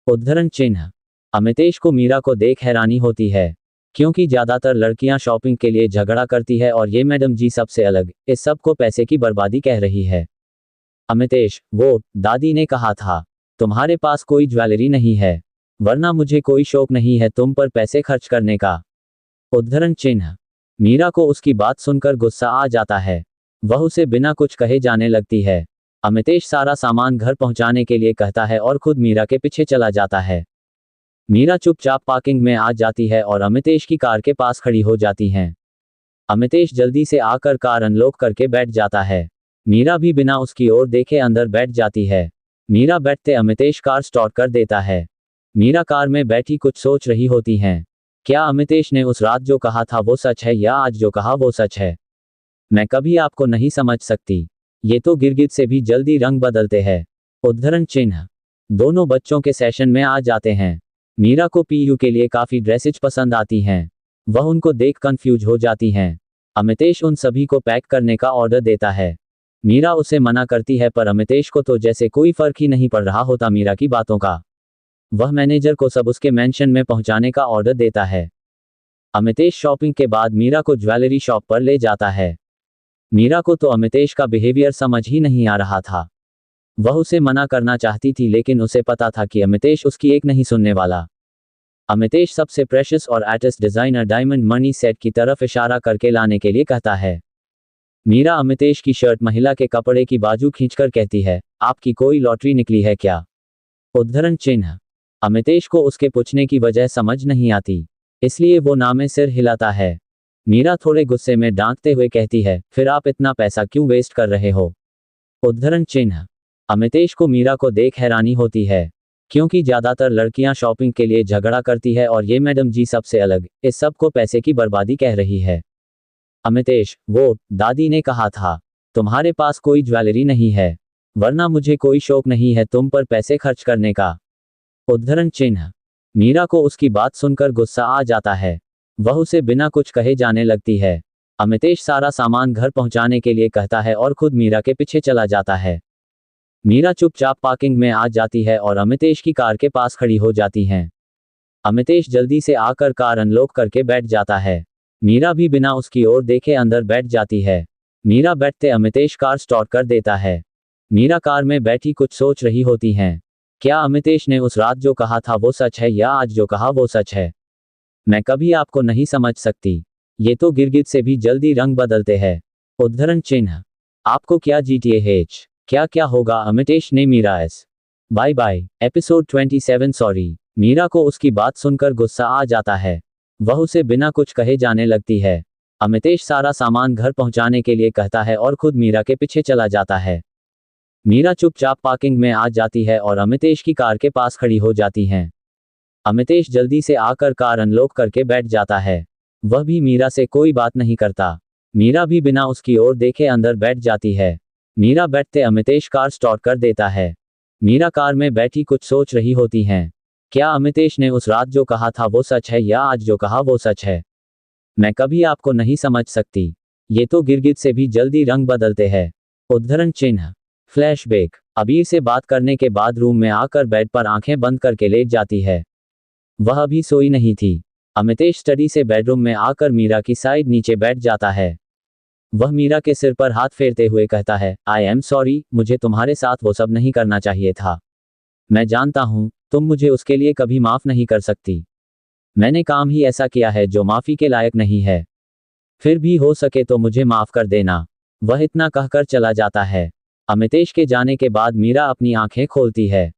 उद्धरण चिन्ह। अमितेश को मीरा को देख हैरानी होती है, क्योंकि ज़्यादातर लड़कियां शॉपिंग के लिए झगड़ा करती है और ये मैडम जी सबसे अलग, इस सब को पैसे की बर्बादी कह रही है। अमितेश, वो दादी ने कहा था तुम्हारे पास कोई ज्वेलरी नहीं है, वरना मुझे कोई शौक नहीं है तुम पर पैसे खर्च करने का। उद्धरण चिन्ह। मीरा को उसकी बात सुनकर गुस्सा आ जाता है। वह उसे बिना कुछ कहे जाने लगती है। अमितेश सारा सामान घर पहुंचाने के लिए कहता है और खुद मीरा के पीछे चला जाता है। मीरा चुपचाप पार्किंग में आ जाती है और अमितेश की कार के पास खड़ी हो जाती हैं। अमितेश जल्दी से आकर कार अनलॉक करके बैठ जाता है। मीरा भी बिना उसकी ओर देखे अंदर बैठ जाती है। मीरा बैठते अमितेश कार स्टार्ट कर देता है। मीरा कार में बैठी कुछ सोच रही होती हैं। क्या अमितेश ने उस रात जो कहा था वो सच है या आज जो कहा वो सच है? मैं कभी आपको नहीं समझ सकती। ये तो गिरगिट से भी जल्दी रंग बदलते हैं। उद्धरण चिन्ह। दोनों बच्चों के सेशन में आ जाते हैं। मीरा को पीयू के लिए काफी ड्रेसेज पसंद आती हैं। वह उनको देख कंफ्यूज हो जाती हैं। अमितेश उन सभी को पैक करने का ऑर्डर देता है। मीरा उसे मना करती है पर अमितेश को तो जैसे कोई फर्क ही नहीं पड़ रहा होता मीरा की बातों का। वह मैनेजर को सब उसके मेंशन में पहुंचाने का ऑर्डर देता है। अमितेश शॉपिंग के बाद मीरा को ज्वेलरी शॉप पर ले जाता है। मीरा को तो अमितेश का बिहेवियर समझ ही नहीं आ रहा था। वह उसे मना करना चाहती थी लेकिन उसे पता था कि अमितेश उसकी एक नहीं सुनने वाला। अमितेश सबसे प्रेशियस और artist designer diamond money set की तरफ इशारा करके लाने के लिए कहता है। मीरा अमितेश की शर्ट महिला के कपड़े की बाजू खींचकर कहती है, आपकी कोई लॉटरी निकली है क्या? उद्धरण चिन्ह। अमितेश को उसके पूछने की वजह समझ नहीं आती, इसलिए वो ना में सिर हिलाता है। मीरा थोड़े गुस्से में डांटते हुए कहती है, फिर आप इतना पैसा क्यों वेस्ट कर रहे हो? उद्धरण चिन्ह। अमितेश को मीरा को देख हैरानी होती है, क्योंकि ज्यादातर लड़कियां शॉपिंग के लिए झगड़ा करती है और ये मैडम जी सबसे अलग, इस सब को पैसे की बर्बादी कह रही है। अमितेश, वो दादी ने कहा था तुम्हारे पास कोई ज्वेलरी नहीं है, वरना मुझे कोई शौक नहीं है तुम पर पैसे खर्च करने का। उद्धरण चिन्ह। मीरा को उसकी बात सुनकर गुस्सा आ जाता है। वह उसे बिना कुछ कहे जाने लगती है। अमितेश सारा सामान घर पहुंचाने के लिए कहता है और खुद मीरा के पीछे चला जाता है। मीरा चुपचाप पार्किंग में आ जाती है और अमितेश की कार के पास खड़ी हो जाती हैं। अमितेश जल्दी से आकर कार अनलॉक करके बैठ जाता है। मीरा भी बिना उसकी ओर देखे अंदर बैठ जाती है। मीरा बैठते अमितेश कार स्टार्ट कर देता है। मीरा कार में बैठी कुछ सोच रही होती हैं। क्या अमितेश ने उस रात जो कहा था वो सच है या आज जो कहा वो सच है? मैं कभी आपको नहीं समझ सकती। ये तो गिरगिट से भी जल्दी रंग बदलते हैं। उद्धरण चिन्ह। आपको क्या जीटीएच क्या क्या होगा? अमितेश ने मीरा एस। Bye bye. Episode 27 sorry. Meera को उसकी बात सुनकर गुस्सा आ जाता है। वह उसे बिना कुछ कहे जाने लगती है। अमितेश सारा सामान घर पहुंचाने के लिए कहता है और खुद मीरा के पीछे चला जाता है। मीरा चुपचाप पार्किंग में आ जाती है और अमितेश की कार के पास खड़ी हो जाती हैं। अमितेश जल्दी से आकर कार अनलॉक करके बैठ जाता है। वह भी मीरा से कोई बात नहीं करता। मीरा भी बिना उसकी ओर देखे अंदर बैठ जाती है। मीरा बैठते अमितेश कार स्टार्ट कर देता है। मीरा कार में बैठी कुछ सोच रही होती हैं। क्या अमितेश ने उस रात जो कहा था वो सच है या आज जो कहा वो सच है? मैं कभी आपको नहीं समझ सकती। ये तो गिरगिट से भी जल्दी रंग बदलते हैं। उद्धरण चिन्ह। फ्लैशबैक। अबीर से बात करने के बाद रूम में आकर बेड पर आंखें बंद करके लेट जाती है। वह अभी सोई नहीं थी। अमितेश स्टडी से बेडरूम में आकर मीरा की साइड नीचे बैठ जाता है। वह मीरा के सिर पर हाथ फेरते हुए कहता है, आई एम सॉरी, मुझे तुम्हारे साथ वो सब नहीं करना चाहिए था। मैं जानता हूं, तुम मुझे उसके लिए कभी माफ नहीं कर सकती। मैंने काम ही ऐसा किया है जो माफी के लायक नहीं है। फिर भी हो सके तो मुझे माफ कर देना। वह इतना कहकर चला जाता है। अमितेश के जाने के बाद मीरा अपनी आंखें खोलती है।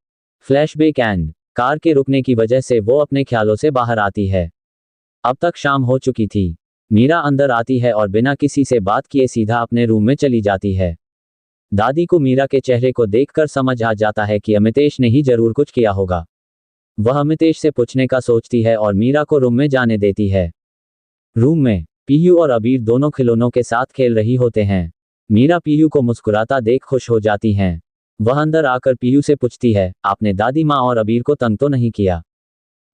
Flashback and. कार के रुकने की वजह से वो अपने ख्यालों से बाहर आती है। अब तक शाम हो चुकी थी। मीरा अंदर आती है और बिना किसी से बात किए सीधा अपने रूम में चली जाती है। दादी को मीरा के चेहरे को देखकर समझ आ जाता है कि अमितेश ने ही जरूर कुछ किया होगा। वह अमितेश से पूछने का सोचती है और मीरा को रूम में जाने देती है। रूम में पीयू और अबीर दोनों खिलौनों के साथ खेल रही होते हैं। मीरा पीयू को मुस्कुराता देख खुश हो जाती हैं। वह अंदर आकर पीयू से पूछती है, आपने दादी माँ और अबीर को तंग तो नहीं किया?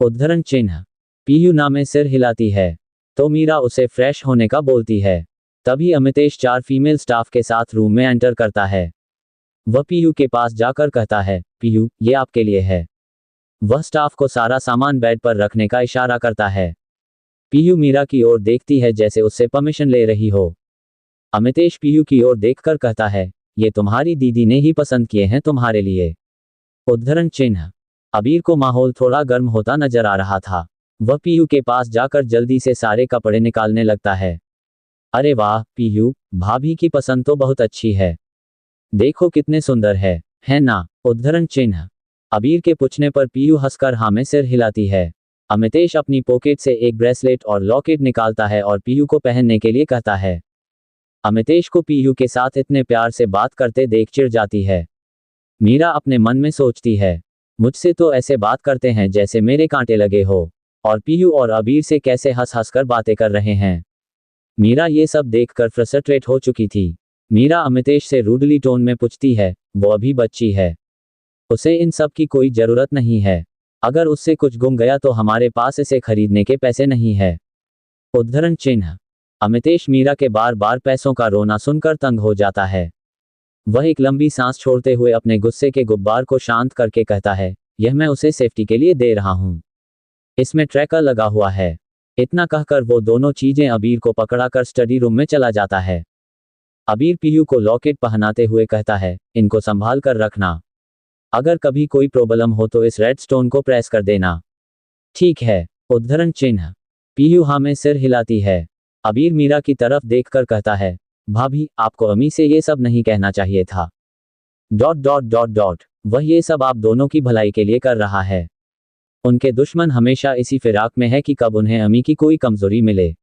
उद्धरण चिन्ह। पीयू ना में सिर हिलाती है, तो मीरा उसे फ्रेश होने का बोलती है। तभी अमितेश 4 फीमेल स्टाफ के साथ रूम में एंटर करता है। वह पीयू के पास जाकर कहता है, पीयू, ये आपके लिए है। वह स्टाफ को सारा सामान बेड पर रखने का इशारा करता है। पीयू मीरा की ओर देखती है जैसे उससे परमिशन ले रही हो। अमितेश पीयू की ओर देखकर कहता है, ये तुम्हारी दीदी ने ही पसंद किए हैं तुम्हारे लिए। उद्धरण चिन्ह। अबीर को माहौल थोड़ा गर्म होता नजर आ रहा था। वह पीयू के पास जाकर जल्दी से सारे कपड़े निकालने लगता है। अरे वाह पीयू, भाभी की पसंद तो बहुत अच्छी है। देखो कितने सुंदर है ना? उद्धरण चिन्ह। अबीर के पूछने पर पीयू हंसकर हाँ में सिर हिलाती है। अमितेश अपनी पॉकेट से एक ब्रेसलेट और लॉकेट निकालता है और पीयू को पहनने के लिए कहता है। अमितेश को पीयू के साथ इतने प्यार से बात करते देख चिढ़ जाती है। मीरा अपने मन में सोचती है, मुझसे तो ऐसे बात करते हैं जैसे मेरे कांटे लगे हो, और पीयू और अबीर से कैसे हंस हंस कर बातें कर रहे हैं। मीरा ये सब देखकर फ्रस्ट्रेट हो चुकी थी। मीरा अमितेश से रूडली टोन में पूछती है, वो अभी बच्ची है, उसे इन सब की कोई जरूरत नहीं है। अगर उससे कुछ गुम गया तो हमारे पास इसे खरीदने के पैसे नहीं है। उद्धरण चिन्ह। अमितेश मीरा के बार बार पैसों का रोना सुनकर तंग हो जाता है। वह एक लंबी सांस छोड़ते हुए अपने गुस्से के गुब्बार को शांत करके कहता है, यह मैं उसे सेफ्टी के लिए दे रहा हूं, इसमें ट्रैकर लगा हुआ है। इतना कहकर वो दोनों चीजें अबीर को पकड़ाकर स्टडी रूम में चला जाता है। अबीर पीयू को लॉकेट पहनाते हुए कहता है, इनको संभाल कर रखना, अगर कभी कोई प्रॉब्लम हो तो इस रेड स्टोन को प्रेस कर देना। ठीक है। उद्धरण चिन्ह। पीयू हाँ में सिर हिलाती है। अबीर मीरा की तरफ देखकर कहता है, भाभी आपको अम्मी से ये सब नहीं कहना चाहिए था। ... वह ये सब आप दोनों की भलाई के लिए कर रहा है। उनके दुश्मन हमेशा इसी फिराक में है कि कब उन्हें अम्मी की कोई कमजोरी मिले।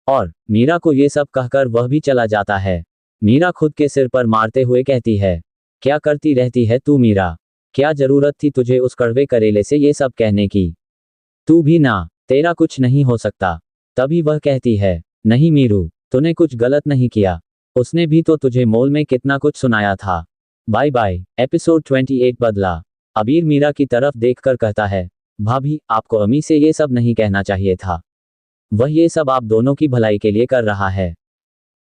और मीरा को ये सब कहकर वह भी चला जाता है। मीरा खुद के सिर पर मारते हुए कहती है, क्या करती रहती है तू मीरा? क्या जरूरत थी तुझे उस कड़वे करेले से ये सब कहने की? तू भी ना, तेरा कुछ नहीं हो सकता। तभी वह कहती है, नहीं मीरू, तूने कुछ गलत नहीं किया, उसने भी तो तुझे मॉल में कितना कुछ सुनाया था। Bye bye. एपिसोड 28 बदला। अबीर मीरा की तरफ देखकर कहता है, भाभी आपको अम्मी से ये सब नहीं कहना चाहिए था, वह ये सब आप दोनों की भलाई के लिए कर रहा है।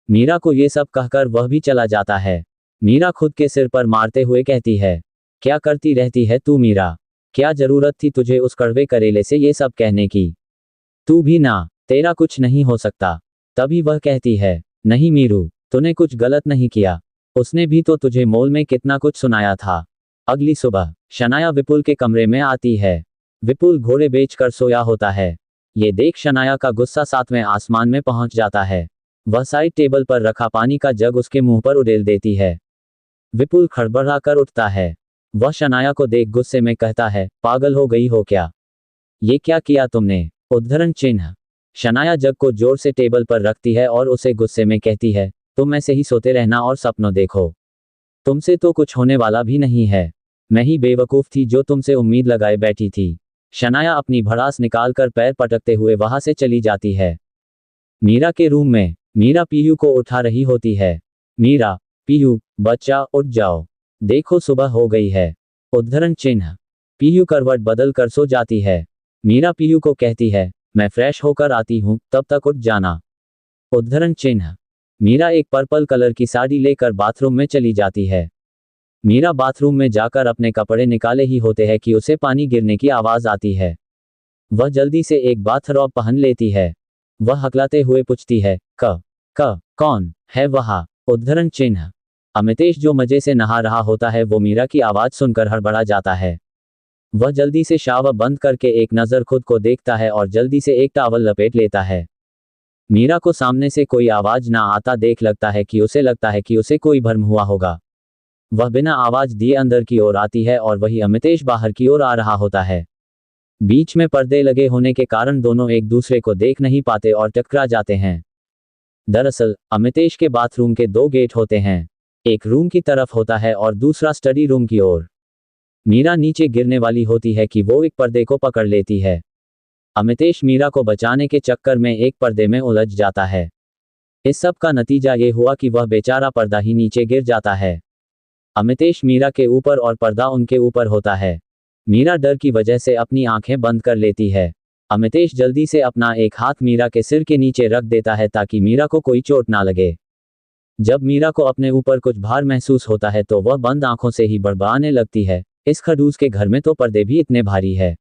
मीरा को ये सब कहकर वह भी चला जाता है। मीरा खुद के सिर पर मारते हुए कहती है, क्या करती रहती है तू मीरा? क्या जरूरत थी तुझे उस कड़वे करेले से ये सब कहने की? तू भी ना, तेरा कुछ नहीं हो सकता। तभी वह कहती है, नहीं मीरू, तूने कुछ गलत नहीं किया, उसने भी तो तुझे मॉल में कितना कुछ सुनाया था। अगली सुबह शनाया विपुल के कमरे में आती है। विपुल घोड़े बेचकर सोया होता है। ये देख शनाया का गुस्सा 7वें आसमान में पहुंच जाता है। वह साइड टेबल पर रखा पानी का जग उसके मुंह पर उड़ेल देती है। विपुल खड़बड़ाकर उठता है। वह शनाया को देख गुस्से में कहता है, पागल हो गई हो क्या? ये क्या किया तुमने? उद्धरण चिन्ह। शनाया जग को जोर से टेबल पर रखती है और उसे गुस्से में कहती है, तुम ऐसे ही सोते रहना और सपनों देखो, तुमसे तो कुछ होने वाला भी नहीं है। मैं ही बेवकूफ थी जो तुमसे उम्मीद लगाए बैठी थी। शनाया अपनी भड़ास निकालकर पैर पटकते हुए वहां से चली जाती है। मीरा के रूम में मीरा पीयू को उठा रही होती है। मीरा, पीयू, बच्चा उठ जाओ, देखो सुबह हो गई है। उद्धरण चिन्ह। पीयू करवट बदल कर सो जाती है। मीरा पीयू को कहती है, मैं फ्रेश होकर आती हूँ, तब तक उठ जाना। उद्धरण चिन्ह। मीरा एक पर्पल कलर की साड़ी लेकर बाथरूम में चली जाती है। मीरा बाथरूम में जाकर अपने कपड़े निकाले ही होते हैं कि उसे पानी गिरने की आवाज आती है। वह जल्दी से एक बाथरॉब पहन लेती है। वह हकलाते हुए पूछती है, कौन है वहाँ? उद्धरण चिन्ह। अमितेश जो मजे से नहा रहा होता है वो मीरा की आवाज सुनकर हड़बड़ा जाता है। वह जल्दी से शावर बंद करके एक नज़र खुद को देखता है और जल्दी से एक टॉवल लपेट लेता है। मीरा को सामने से कोई आवाज ना आता देख लगता है कि उसे कोई भ्रम हुआ होगा। वह बिना आवाज दिए अंदर की ओर आती है और वही अमितेश बाहर की ओर आ रहा होता है। बीच में पर्दे लगे होने के कारण दोनों एक दूसरे को देख नहीं पाते और टकरा जाते हैं। दरअसल अमितेश के बाथरूम के 2 गेट होते हैं, एक रूम की तरफ होता है और दूसरा स्टडी रूम की ओर। मीरा नीचे गिरने वाली होती है कि वो एक पर्दे को पकड़ लेती है। अमितेश मीरा को बचाने के चक्कर में एक पर्दे में उलझ जाता है। इस सब का नतीजा ये हुआ कि वह बेचारा पर्दा ही नीचे गिर जाता है। अमितेश मीरा के ऊपर और पर्दा उनके ऊपर होता है। मीरा डर की वजह से अपनी आंखें बंद कर लेती है। अमितेश जल्दी से अपना एक हाथ मीरा के सिर के नीचे रख देता है ताकि मीरा को कोई चोट ना लगे। जब मीरा को अपने ऊपर कुछ भार महसूस होता है तो वह बंद आंखों से ही बड़बड़ाने लगती है, इस खड़ूस के घर में तो पर्दे भी इतने भारी है।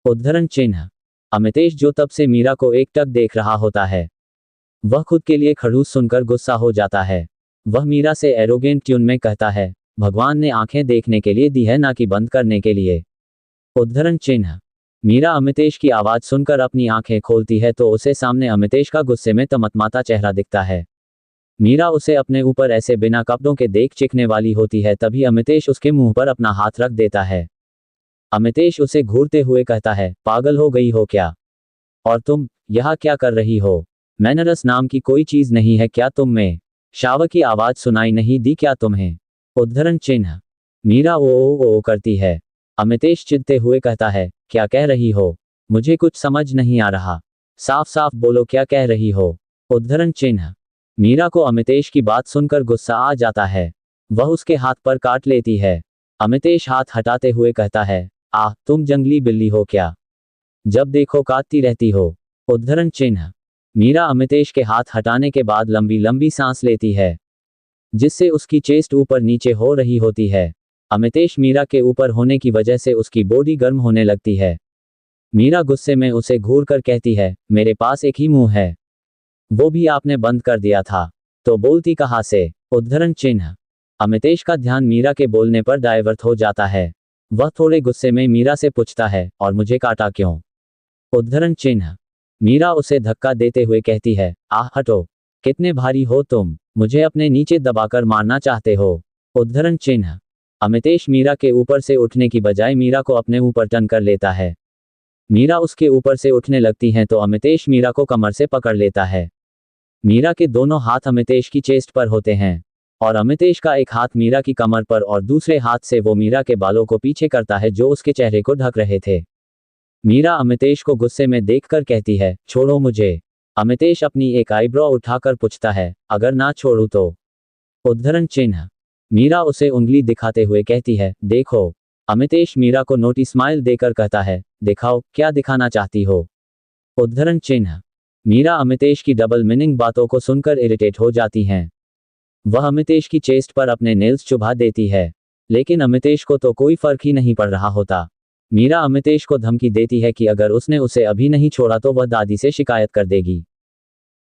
उद्धरण चिन्ह। अमितेश जो तब से मीरा को एकटक देख रहा होता है, वह खुद के लिए खड़ूस सुनकर गुस्सा हो जाता है। वह मीरा से एरोगेंट ट्यून में कहता है, भगवान ने आंखें देखने के लिए दी है, ना कि बंद करने के लिए। उद्धरण चिन्ह। मीरा अमितेश की आवाज सुनकर अपनी आंखें खोलती है तो उसे सामने अमितेश का गुस्से में तमतमाता चेहरा दिखता है। मीरा उसे अपने ऊपर ऐसे बिना कपड़ों के देख चिढ़ने वाली होती है, तभी अमितेश उसके मुंह पर अपना हाथ रख देता है। अमितेश उसे घूरते हुए कहता है, पागल हो गई हो क्या? और तुम यहाँ क्या कर रही हो? मैनरस नाम की कोई चीज नहीं है क्या तुम में? शाव की आवाज सुनाई नहीं दी क्या तुम्हें? उद्धरण चिन्ह। मीरा ओ करती है। अमितेश चिढ़ते हुए कहता है, क्या कह रही हो? मुझे कुछ समझ नहीं आ रहा। साफ साफ बोलो क्या कह रही हो? उद्धरण चिन्ह। मीरा को अमितेश की बात सुनकर गुस्सा आ जाता है। वह उसके हाथ पर काट लेती है। अमितेश हाथ हटाते हुए कहता है, आह तुम जंगली बिल्ली हो क्या? जब देखो काटती रहती हो। उद्धरण चिन्ह। मीरा अमितेश के हाथ हटाने के बाद लंबी लंबी सांस लेती है, जिससे उसकी चेस्ट ऊपर नीचे हो रही होती है। अमितेश मीरा के ऊपर होने की वजह से उसकी बॉडी गर्म होने लगती है। मीरा गुस्से में उसे घूर कर कहती है, मेरे पास एक ही मुंह है, वो भी आपने बंद कर दिया था, तो बोलती कहाँ से? उद्धरण चिन्ह। अमितेश का ध्यान मीरा के बोलने पर डाइवर्ट हो जाता है। वह थोड़े गुस्से में मीरा से पूछता है, और मुझे काटा क्यों? उद्धरण चिन्ह। मीरा उसे धक्का देते हुए कहती है, आह हटो, कितने भारी हो तुम, मुझे अपने नीचे दबाकर मारना चाहते हो? उद्धरण चिन्ह। अमितेश मीरा के ऊपर से उठने की बजाय मीरा को अपने ऊपर टन कर लेता है। मीरा उसके ऊपर से उठने लगती हैं तो अमितेश मीरा को कमर से पकड़ लेता है। मीरा के दोनों हाथ अमितेश की चेस्ट पर होते हैं, और अमितेश का एक हाथ मीरा की कमर पर और दूसरे हाथ से वो मीरा के बालों को पीछे करता है जो उसके चेहरे को ढक रहे थे। मीरा अमितेश को गुस्से में देखकर कहती है, छोड़ो मुझे। अमितेश अपनी एक आईब्रो उठाकर पूछता है, अगर ना छोड़ूं तो? उद्धरण चिन्ह। मीरा उसे उंगली दिखाते हुए कहती है, देखो। अमितेश मीरा को नोटी स्माइल देकर कहता है, दिखाओ क्या दिखाना चाहती हो? उद्धरण चिन्ह। मीरा अमितेश की डबल मीनिंग बातों को सुनकर इरिटेट हो जाती हैं। वह अमितेश की चेस्ट पर अपने नेल्स चुभा देती है, लेकिन अमितेश को तो कोई फर्क ही नहीं पड़ रहा होता। मीरा अमितेश को धमकी देती है कि अगर उसने उसे अभी नहीं छोड़ा तो वह दादी से शिकायत कर देगी।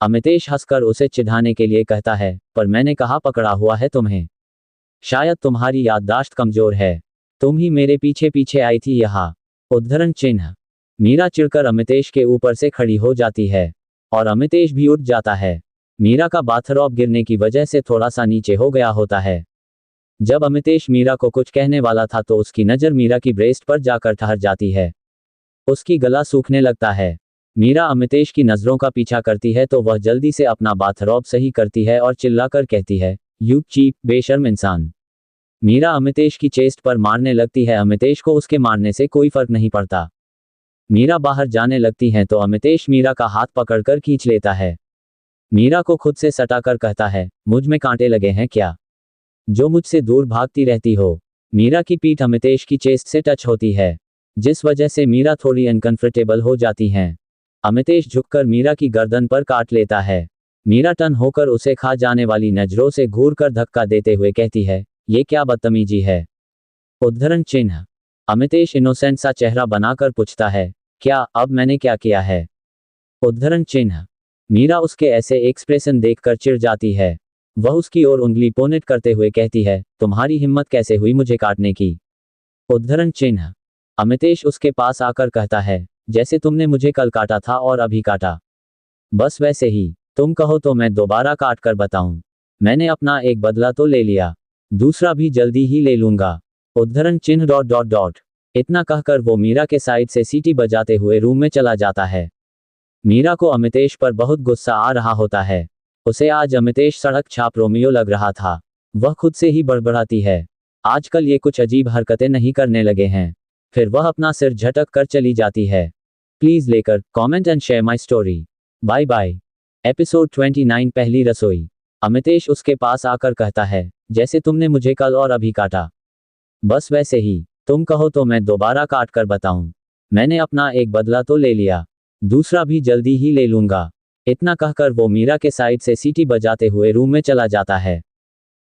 अमितेश हंसकर उसे चिढ़ाने के लिए कहता है, पर मैंने कहाँ पकड़ा हुआ है तुम्हें? शायद तुम्हारी याददाश्त कमजोर है, तुम ही मेरे पीछे पीछे आई थी यहाँ। उद्धरण चिन्ह। मीरा चिढ़कर अमितेश के ऊपर से खड़ी हो जाती है, और अमितेश भी उठ जाता है। मीरा का बाथरॉब गिरने की वजह से थोड़ा सा नीचे हो गया होता है। जब अमितेश मीरा को कुछ कहने वाला था तो उसकी नज़र मीरा की ब्रेस्ट पर जाकर ठहर जाती है। उसकी गला सूखने लगता है। मीरा अमितेश की नज़रों का पीछा करती है तो वह जल्दी से अपना बाथरॉब सही करती है और चिल्लाकर कहती है, यू चीप बेशर्म इंसान। मीरा अमितेश की चेस्ट पर मारने लगती है। अमितेश को उसके मारने से कोई फर्क नहीं पड़ता। मीरा बाहर जाने लगती हैं तो अमितेश मीरा का हाथ पकड़कर खींच लेता है। मीरा को खुद से सटाकर कहता है, मुझ में कांटे लगे हैं क्या, जो मुझसे दूर भागती रहती हो? मीरा की पीठ अमितेश की चेस्ट से टच होती है, जिस वजह से मीरा थोड़ी अनकंफर्टेबल हो जाती हैं। अमितेश झुककर मीरा की गर्दन पर काट लेता है। मीरा टन होकर उसे खा जाने वाली नजरों से घूरकर धक्का देते हुए कहती है, ये क्या बदतमीजी है? उद्धरण चिन्ह। अमितेश इनोसेंट सा चेहरा बनाकर पूछता है, क्या अब मैंने क्या किया है? उद्धरण चिन्ह। मीरा उसके ऐसे एक्सप्रेशन देखकर चिढ़ जाती है। वह उसकी ओर उंगली पॉइंट करते हुए कहती है, तुम्हारी हिम्मत कैसे हुई मुझे काटने की? उद्धरण चिन्ह। अमितेश उसके पास आकर कहता है, जैसे तुमने मुझे कल काटा था और अभी काटा, बस वैसे ही। तुम कहो तो मैं दोबारा काट कर बताऊं। मैंने अपना एक बदला तो ले लिया, दूसरा भी जल्दी ही ले लूंगा। उद्धरण चिन्ह ... इतना कहकर वो मीरा के साइड से सीटी बजाते हुए रूम में चला जाता है। मीरा को अमितेश पर बहुत गुस्सा आ रहा होता है। उसे आज अमितेश सड़क छाप रोमियो लग रहा था। वह खुद से ही बड़बड़ाती है, आजकल ये कुछ अजीब हरकतें नहीं करने लगे हैं। फिर वह अपना सिर झटक कर चली जाती है। प्लीज लेकर comment and share my story. Bye bye. Episode 29 पहली रसोई। अमितेश उसके पास आकर कहता है, जैसे तुमने मुझे कल और अभी काटा, बस वैसे ही। तुम कहो तो मैं दोबारा काट कर बताऊं। मैंने अपना एक बदला तो ले लिया, दूसरा भी जल्दी ही ले लूंगा। इतना कहकर वो मीरा के साइड से सीटी बजाते हुए रूम में चला जाता है।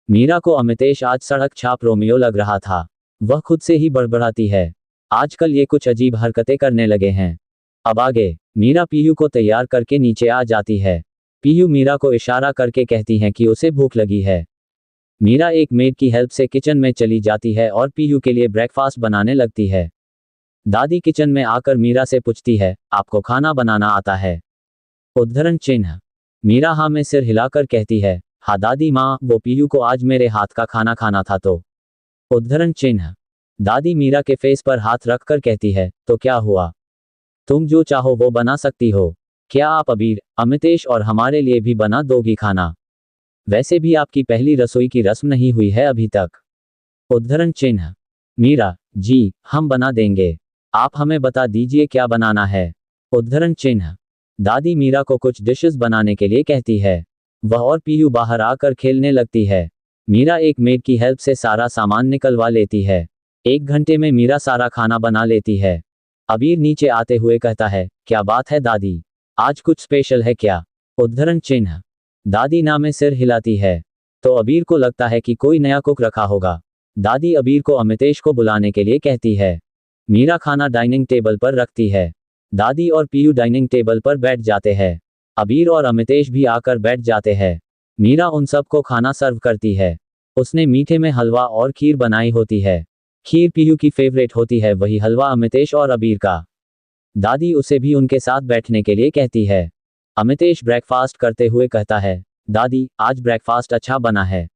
मीरा को अमितेश आज सड़क छाप रोमियो लग रहा था। वह खुद से ही बड़बड़ाती है, आजकल ये कुछ अजीब हरकतें करने लगे हैं। अब आगे। मीरा पीयू को तैयार करके नीचे आ जाती है। पीयू मीरा को इशारा करके कहती हैं कि उसे भूख लगी है। मीरा एक मेड की हेल्प से किचन में चली जाती है और पीयू के लिए ब्रेकफास्ट बनाने लगती है। दादी किचन में आकर मीरा से पूछती है, आपको खाना बनाना आता है? उद्धरण चिन्ह। मीरा हाँ में सिर हिलाकर कहती है, हाँ दादी माँ, वो पीयू को आज मेरे हाथ का खाना खाना था तो। उद्धरण चिन्ह। दादी मीरा के फेस पर हाथ रखकर कहती है, तो क्या हुआ? तुम जो चाहो वो बना सकती हो। क्या आप अबीर, अमितेश और हमारे लिए भी बना दोगी खाना? वैसे भी आपकी पहली रसोई की रस्म नहीं हुई है अभी तक। उद्धरण चिन्ह। मीरा, जी हम बना देंगे, आप हमें बता दीजिए क्या बनाना है। उद्धरण चिन्ह। दादी मीरा को कुछ डिशेस बनाने के लिए कहती है। वह और पीयू बाहर आकर खेलने लगती है। मीरा एक मेड की हेल्प से सारा सामान निकलवा लेती है। 1 घंटे में मीरा सारा खाना बना लेती है। अबीर नीचे आते हुए कहता है, क्या बात है दादी, आज कुछ स्पेशल है क्या? उद्धरण चिन्ह। दादी ना में सिर हिलाती है। तो अबीर को लगता है कि कोई नया कुक रखा होगा। दादी अबीर को अमितेश को बुलाने के लिए कहती है। मीरा खाना डाइनिंग टेबल पर रखती है। दादी और पीयू डाइनिंग टेबल पर बैठ जाते हैं। अबीर और अमितेश भी आकर बैठ जाते हैं। मीरा उन सबको खाना सर्व करती है। उसने मीठे में हलवा और खीर बनाई होती है। खीर पीयू की फेवरेट होती है, वही हलवा अमितेश और अबीर का। दादी उसे भी उनके साथ बैठने के लिए कहती है। अमितेश ब्रेकफास्ट करते हुए कहता है, दादी आज ब्रेकफास्ट अच्छा बना है,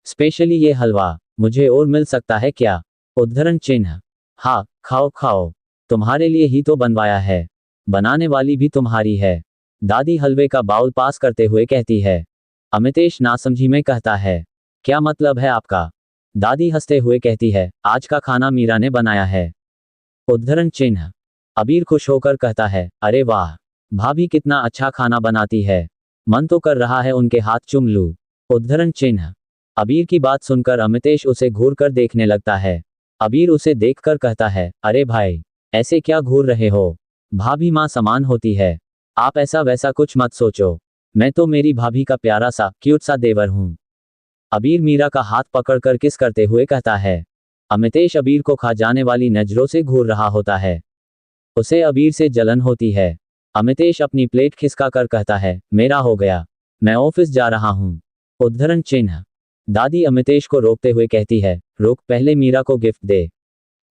स्पेशली ये हलवा, मुझे और मिल सकता है क्या? उद्धरण चिन्ह। हाँ खाओ खाओ, तुम्हारे लिए ही तो बनवाया है, बनाने वाली भी तुम्हारी है। दादी हलवे का बाउल पास करते हुए कहती है। अमितेश नासमझी में कहता है, क्या मतलब है आपका? दादी हंसते हुए कहती है, आज का खाना मीरा ने बनाया है। उद्धरण चिन्ह। अबीर खुश होकर कहता है, अरे वाह, भाभी कितना अच्छा खाना बनाती है, मन तो कर रहा है उनके हाथ चूम लूं। उद्धरण चिन्ह। अबीर की बात सुनकर अमितेश उसे घूर कर देखने लगता है। अबीर उसे देखकर कहता है, अरे भाई, ऐसे क्या घूर रहे हो? भाभी माँ समान होती है, आप ऐसा वैसा कुछ मत सोचो, मैं तो मेरी भाभी का प्यारा सा क्यूट सा देवर हूँ। अबीर मीरा का हाथ पकड़कर किस करते हुए कहता है। अमितेश अबीर को खा जाने वाली नजरों से घूर रहा होता है। उसे अबीर से जलन होती है। अमितेश अपनी प्लेट खिसका कर कहता है, मेरा हो गया, मैं ऑफिस जा रहा हूँ। उद्धरण चिन्ह। दादी अमितेश को रोकते हुए कहती है, रुक, पहले मीरा को गिफ्ट दे।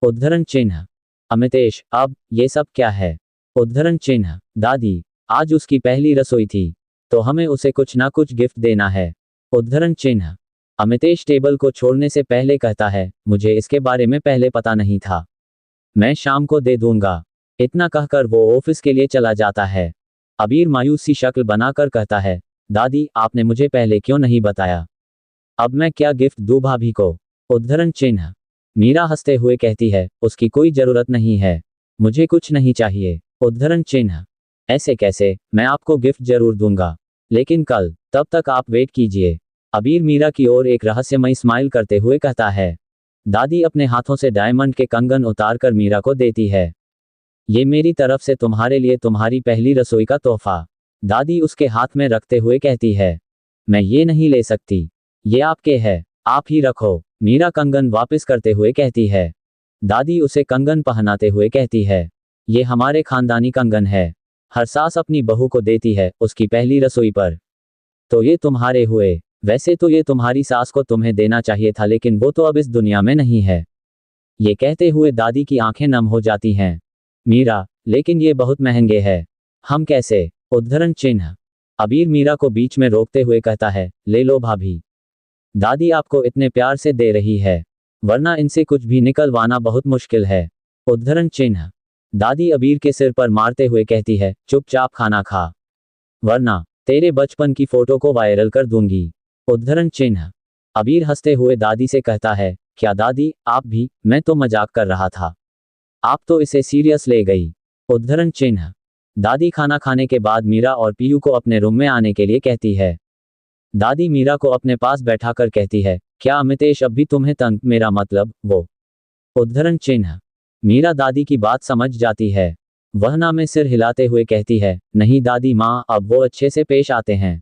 उद्धरण चिन्ह। अमितेश, अब ये सब क्या है? उद्धरण चिन्ह। दादी, आज उसकी पहली रसोई थी, तो हमें उसे कुछ ना कुछ गिफ्ट देना है। उद्धरण चिन्ह। अमितेश टेबल को छोड़ने से पहले कहता है, मुझे इसके बारे में पहले पता नहीं था, मैं शाम को दे दूंगा। इतना कहकर वो ऑफिस के लिए चला जाता है। अबीर मायूस सी शक्ल बनाकर कहता है, दादी आपने मुझे पहले क्यों नहीं बताया? अब मैं क्या गिफ्ट दूं भाभी को? उद्धरण चिन्ह। मीरा हंसते हुए कहती है, उसकी कोई जरूरत नहीं है, मुझे कुछ नहीं चाहिए। उद्धरण चिन्ह। ऐसे कैसे, मैं आपको गिफ्ट जरूर दूंगा, लेकिन कल, तब तक आप वेट कीजिए। अबीर मीरा की ओर एक रहस्यमयी स्माइल करते हुए कहता है। दादी अपने हाथों से डायमंड के कंगन उतारकर मीरा को देती है। ये मेरी तरफ से तुम्हारे लिए तुम्हारी पहली रसोई का तोहफा। दादी उसके हाथ में रखते हुए कहती है, मैं ये नहीं ले सकती, ये आपके है, आप ही रखो। मीरा कंगन वापस करते हुए कहती है। दादी उसे कंगन पहनाते हुए कहती है, ये हमारे खानदानी कंगन है, हर सास अपनी बहू को देती है उसकी पहली रसोई पर, तो ये तुम्हारे हुए। वैसे तो ये तुम्हारी सास को तुम्हें देना चाहिए था, लेकिन वो तो अब इस दुनिया में नहीं है। ये कहते हुए दादी की आंखें नम हो जाती हैं। मीरा, लेकिन ये बहुत महंगे है, हम कैसे? उद्धरण चिन्ह। अबीर मीरा को बीच में रोकते हुए कहता है, ले लो भाभी, दादी आपको इतने प्यार से दे रही है, वरना इनसे कुछ भी निकलवाना बहुत मुश्किल है। उद्धरण चिन्ह। दादी अबीर के सिर पर मारते हुए कहती है, चुपचाप खाना खा, वरना तेरे बचपन की फोटो को वायरल कर दूंगी। उद्धरण चिन्ह। अबीर हंसते हुए दादी से कहता है, क्या दादी आप भी? मैं तो मजाक कर रहा था, आप तो इसे सीरियस ले गई। उद्धरण चिन्ह। दादी खाना खाने के बाद मीरा और पीयू को अपने रूम में आने के लिए कहती है। दादी मीरा को अपने पास बैठाकर कहती है, क्या अमितेश अब भी तुम्हें तंग, मेरा मतलब वो। उद्धरण चिन्ह। मीरा दादी की बात समझ जाती है। वह ना में सिर हिलाते हुए कहती है, नहीं दादी माँ, अब वो अच्छे से पेश आते हैं।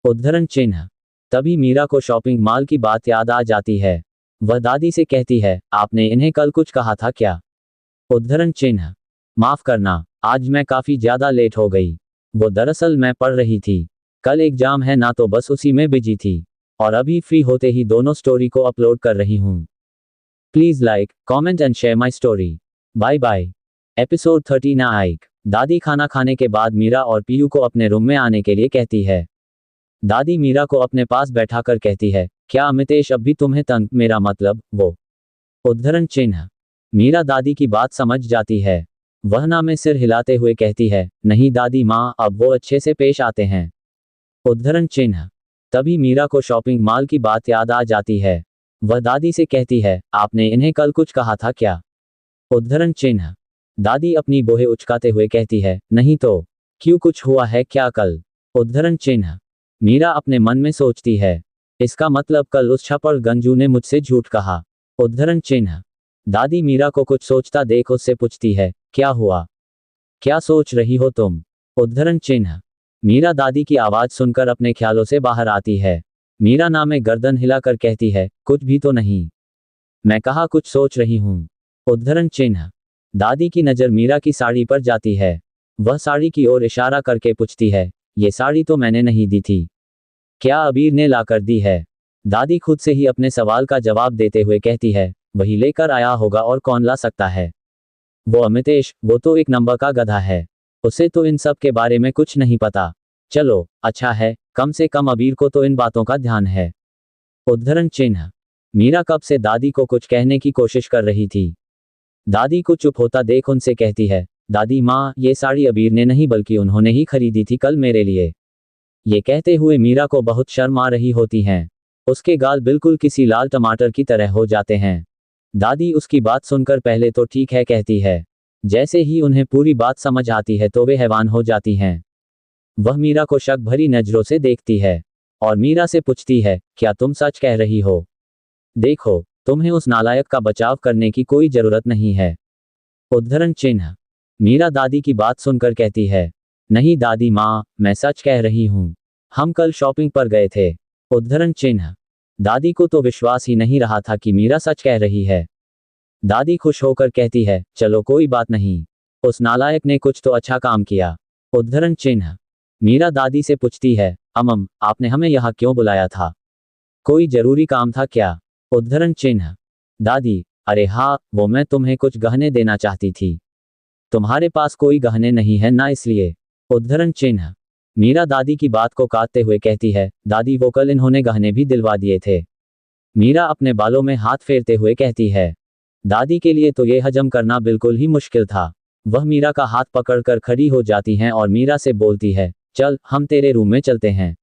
उद्धरण चिन्ह। तभी मीरा को शॉपिंग मॉल की बात याद आ जाती है। वह दादी से कहती है, आपने इन्हें कल कुछ कहा था क्या? उद्धरण चिन्ह। माफ करना, आज मैं काफी ज्यादा लेट हो गई, वो दरअसल मैं पढ़ रही थी, कल एग्जाम है ना, तो बस उसी में बिजी थी। और अभी फ्री होते ही दोनों स्टोरी को अपलोड कर रही हूँ। Please like, comment and share my story. Bye bye. Episode 39। दादी खाना खाने के बाद मीरा और पीयू को अपने रूम में आने के लिए कहती है। दादी मीरा को अपने पास बैठाकर कहती है, क्या अमितेश अब भी तुम्हें तंग, मेरा मतलब वो। उद्धरण चिन्ह। मीरा दादी की बात समझ जाती है। वह ना में सिर हिलाते हुए कहती है, नहीं दादी माँ, अब वो अच्छे से पेश आते हैं। उद्धरण चिन्ह। तभी मीरा को शॉपिंग मॉल की बात याद आ जाती है। वह दादी से कहती है, आपने इन्हें कल कुछ कहा था क्या? उद्धरण चिन्ह। दादी अपनी बोहे उचकाते हुए कहती है, नहीं तो। क्यों, कुछ हुआ है क्या कल? उद्धरण चिन्ह। मीरा अपने मन में सोचती है, इसका मतलब कल उस छपड़ गंजू ने मुझसे झूठ कहा। उद्धरण चिन्ह। दादी मीरा को कुछ सोचता देख उससे पूछती है, क्या हुआ? क्या सोच रही हो तुम? उद्धरण चिन्ह। मीरा दादी की आवाज सुनकर अपने ख्यालों से बाहर आती है। मीरा ना में गर्दन हिलाकर कहती है, कुछ भी तो नहीं। मैं कहा कुछ सोच रही हूं। उद्धरण चिन्ह। दादी की नजर मीरा की साड़ी पर जाती है। वह साड़ी की ओर इशारा करके पूछती है, ये साड़ी तो मैंने नहीं दी थी। क्या अबीर ने लाकर दी है? दादी खुद से ही अपने सवाल का जवाब देते हुए कहती है, वही लेकर आया होगा और कौन ला सकता है। वो अमितेश, वो तो एक नंबर का गधा है। उसे तो इन सब के बारे में कुछ नहीं पता। चलो, अच्छा है, कम से कम अबीर को तो इन बातों का ध्यान है। उद्धरण चिन्ह। मीरा कब से दादी को कुछ कहने की कोशिश कर रही थी। दादी को चुप होता देख उनसे कहती है, दादी माँ, ये साड़ी अबीर ने नहीं बल्कि उन्होंने ही खरीदी थी कल मेरे लिए। ये कहते हुए मीरा को बहुत शर्म आ रही होती हैं। उसके गाल बिल्कुल किसी लाल टमाटर की तरह हो जाते हैं। दादी उसकी बात सुनकर पहले तो ठीक है कहती है। जैसे ही उन्हें पूरी बात समझ आती है तो वे हैरान हो जाती हैं। वह मीरा को शक भरी नजरों से देखती है और मीरा से पूछती है, क्या तुम सच कह रही हो? देखो, तुम्हें उस नालायक का बचाव करने की कोई जरूरत नहीं है। उद्धरण चिन्ह। मीरा दादी की बात सुनकर कहती है, नहीं दादी माँ, मैं सच कह रही हूँ। हम कल शॉपिंग पर गए थे। उद्धरण चिन्ह। दादी को तो विश्वास ही नहीं रहा था कि मीरा सच कह रही है। दादी खुश होकर कहती है, चलो कोई बात नहीं, उस नालायक ने कुछ तो अच्छा काम किया। उद्धरण चिन्ह। मीरा दादी से पूछती है, अमम, आपने हमें यहाँ क्यों बुलाया था? कोई जरूरी काम था क्या? उद्धरण चिन्ह। दादी, अरे हाँ, वो मैं तुम्हें कुछ गहने देना चाहती थी। तुम्हारे पास कोई गहने नहीं है ना, इसलिए। उद्धरण चिन्ह। मीरा दादी की बात को काटते हुए कहती है, दादी वो कल इन्होंने गहने भी दिलवा दिए थे। मीरा अपने बालों में हाथ फेरते हुए कहती है। दादी के लिए तो ये हजम करना बिल्कुल ही मुश्किल था। वह मीरा का हाथ पकड़कर खड़ी हो जाती हैं और मीरा से बोलती है, चल हम तेरे रूम में चलते हैं।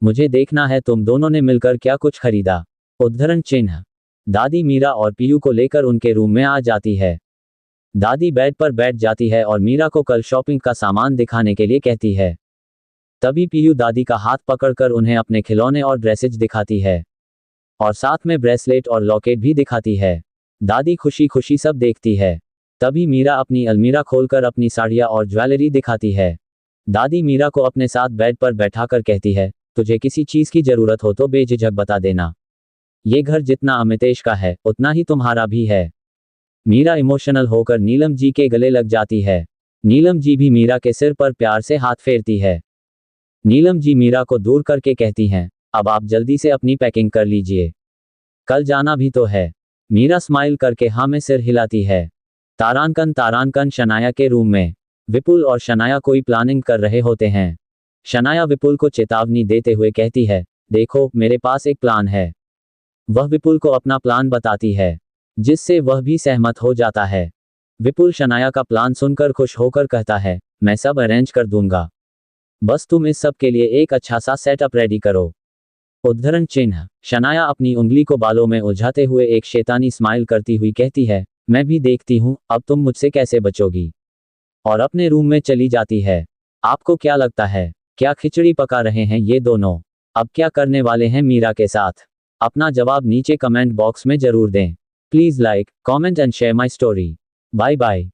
मुझे देखना है तुम दोनों ने मिलकर क्या कुछ खरीदा। उद्धरण चिन्ह। दादी मीरा और पीयू को लेकर उनके रूम में आ जाती है। दादी बेड पर बैठ जाती है और मीरा को कल शॉपिंग का सामान दिखाने के लिए कहती है। तभी पीयू दादी का हाथ पकड़कर उन्हें अपने खिलौने और ड्रेसेज दिखाती है और साथ में ब्रेसलेट और लॉकेट भी दिखाती है। दादी खुशी खुशी सब देखती है। तभी मीरा अपनी अलमीरा खोलकर अपनी साड़ियाँ और ज्वेलरी दिखाती है। दादी मीरा को अपने साथ बेड पर बैठाकर कहती है, तुझे किसी चीज की जरूरत हो तो बेझिझक बता देना। ये घर जितना अमितेश का है उतना ही तुम्हारा भी है। मीरा इमोशनल होकर नीलम जी के गले लग जाती है। नीलम जी भी मीरा के सिर पर प्यार से हाथ फेरती है। नीलम जी मीरा को दूर करके कहती हैं, अब आप जल्दी से अपनी पैकिंग कर लीजिए, कल जाना भी तो है। मीरा स्माइल करके हाँ में सिर हिलाती है। तारांकन शनाया के रूम में विपुल और शनाया कोई प्लानिंग कर रहे होते हैं। शनाया विपुल को चेतावनी देते हुए कहती है, देखो मेरे पास एक प्लान है। वह विपुल को अपना प्लान बताती है, जिससे वह भी सहमत हो जाता है। विपुल शनाया का प्लान सुनकर खुश होकर कहता है, मैं सब अरेंज कर दूंगा, बस तुम इस सब के लिए एक अच्छा सा सेटअप रेडी करो। उद्धरण चिन्ह। शनाया अपनी उंगली को बालों में उलझाते हुए एक शैतानी स्माइल करती हुई कहती है, मैं भी देखती हूँ अब तुम मुझसे कैसे बचोगी, और अपने रूम में चली जाती है। आपको क्या लगता है, क्या खिचड़ी पका रहे हैं ये दोनों? अब क्या करने वाले हैं मीरा के साथ? अपना जवाब नीचे कमेंट बॉक्स में जरूर दें। Please like, comment and share my story. Bye bye.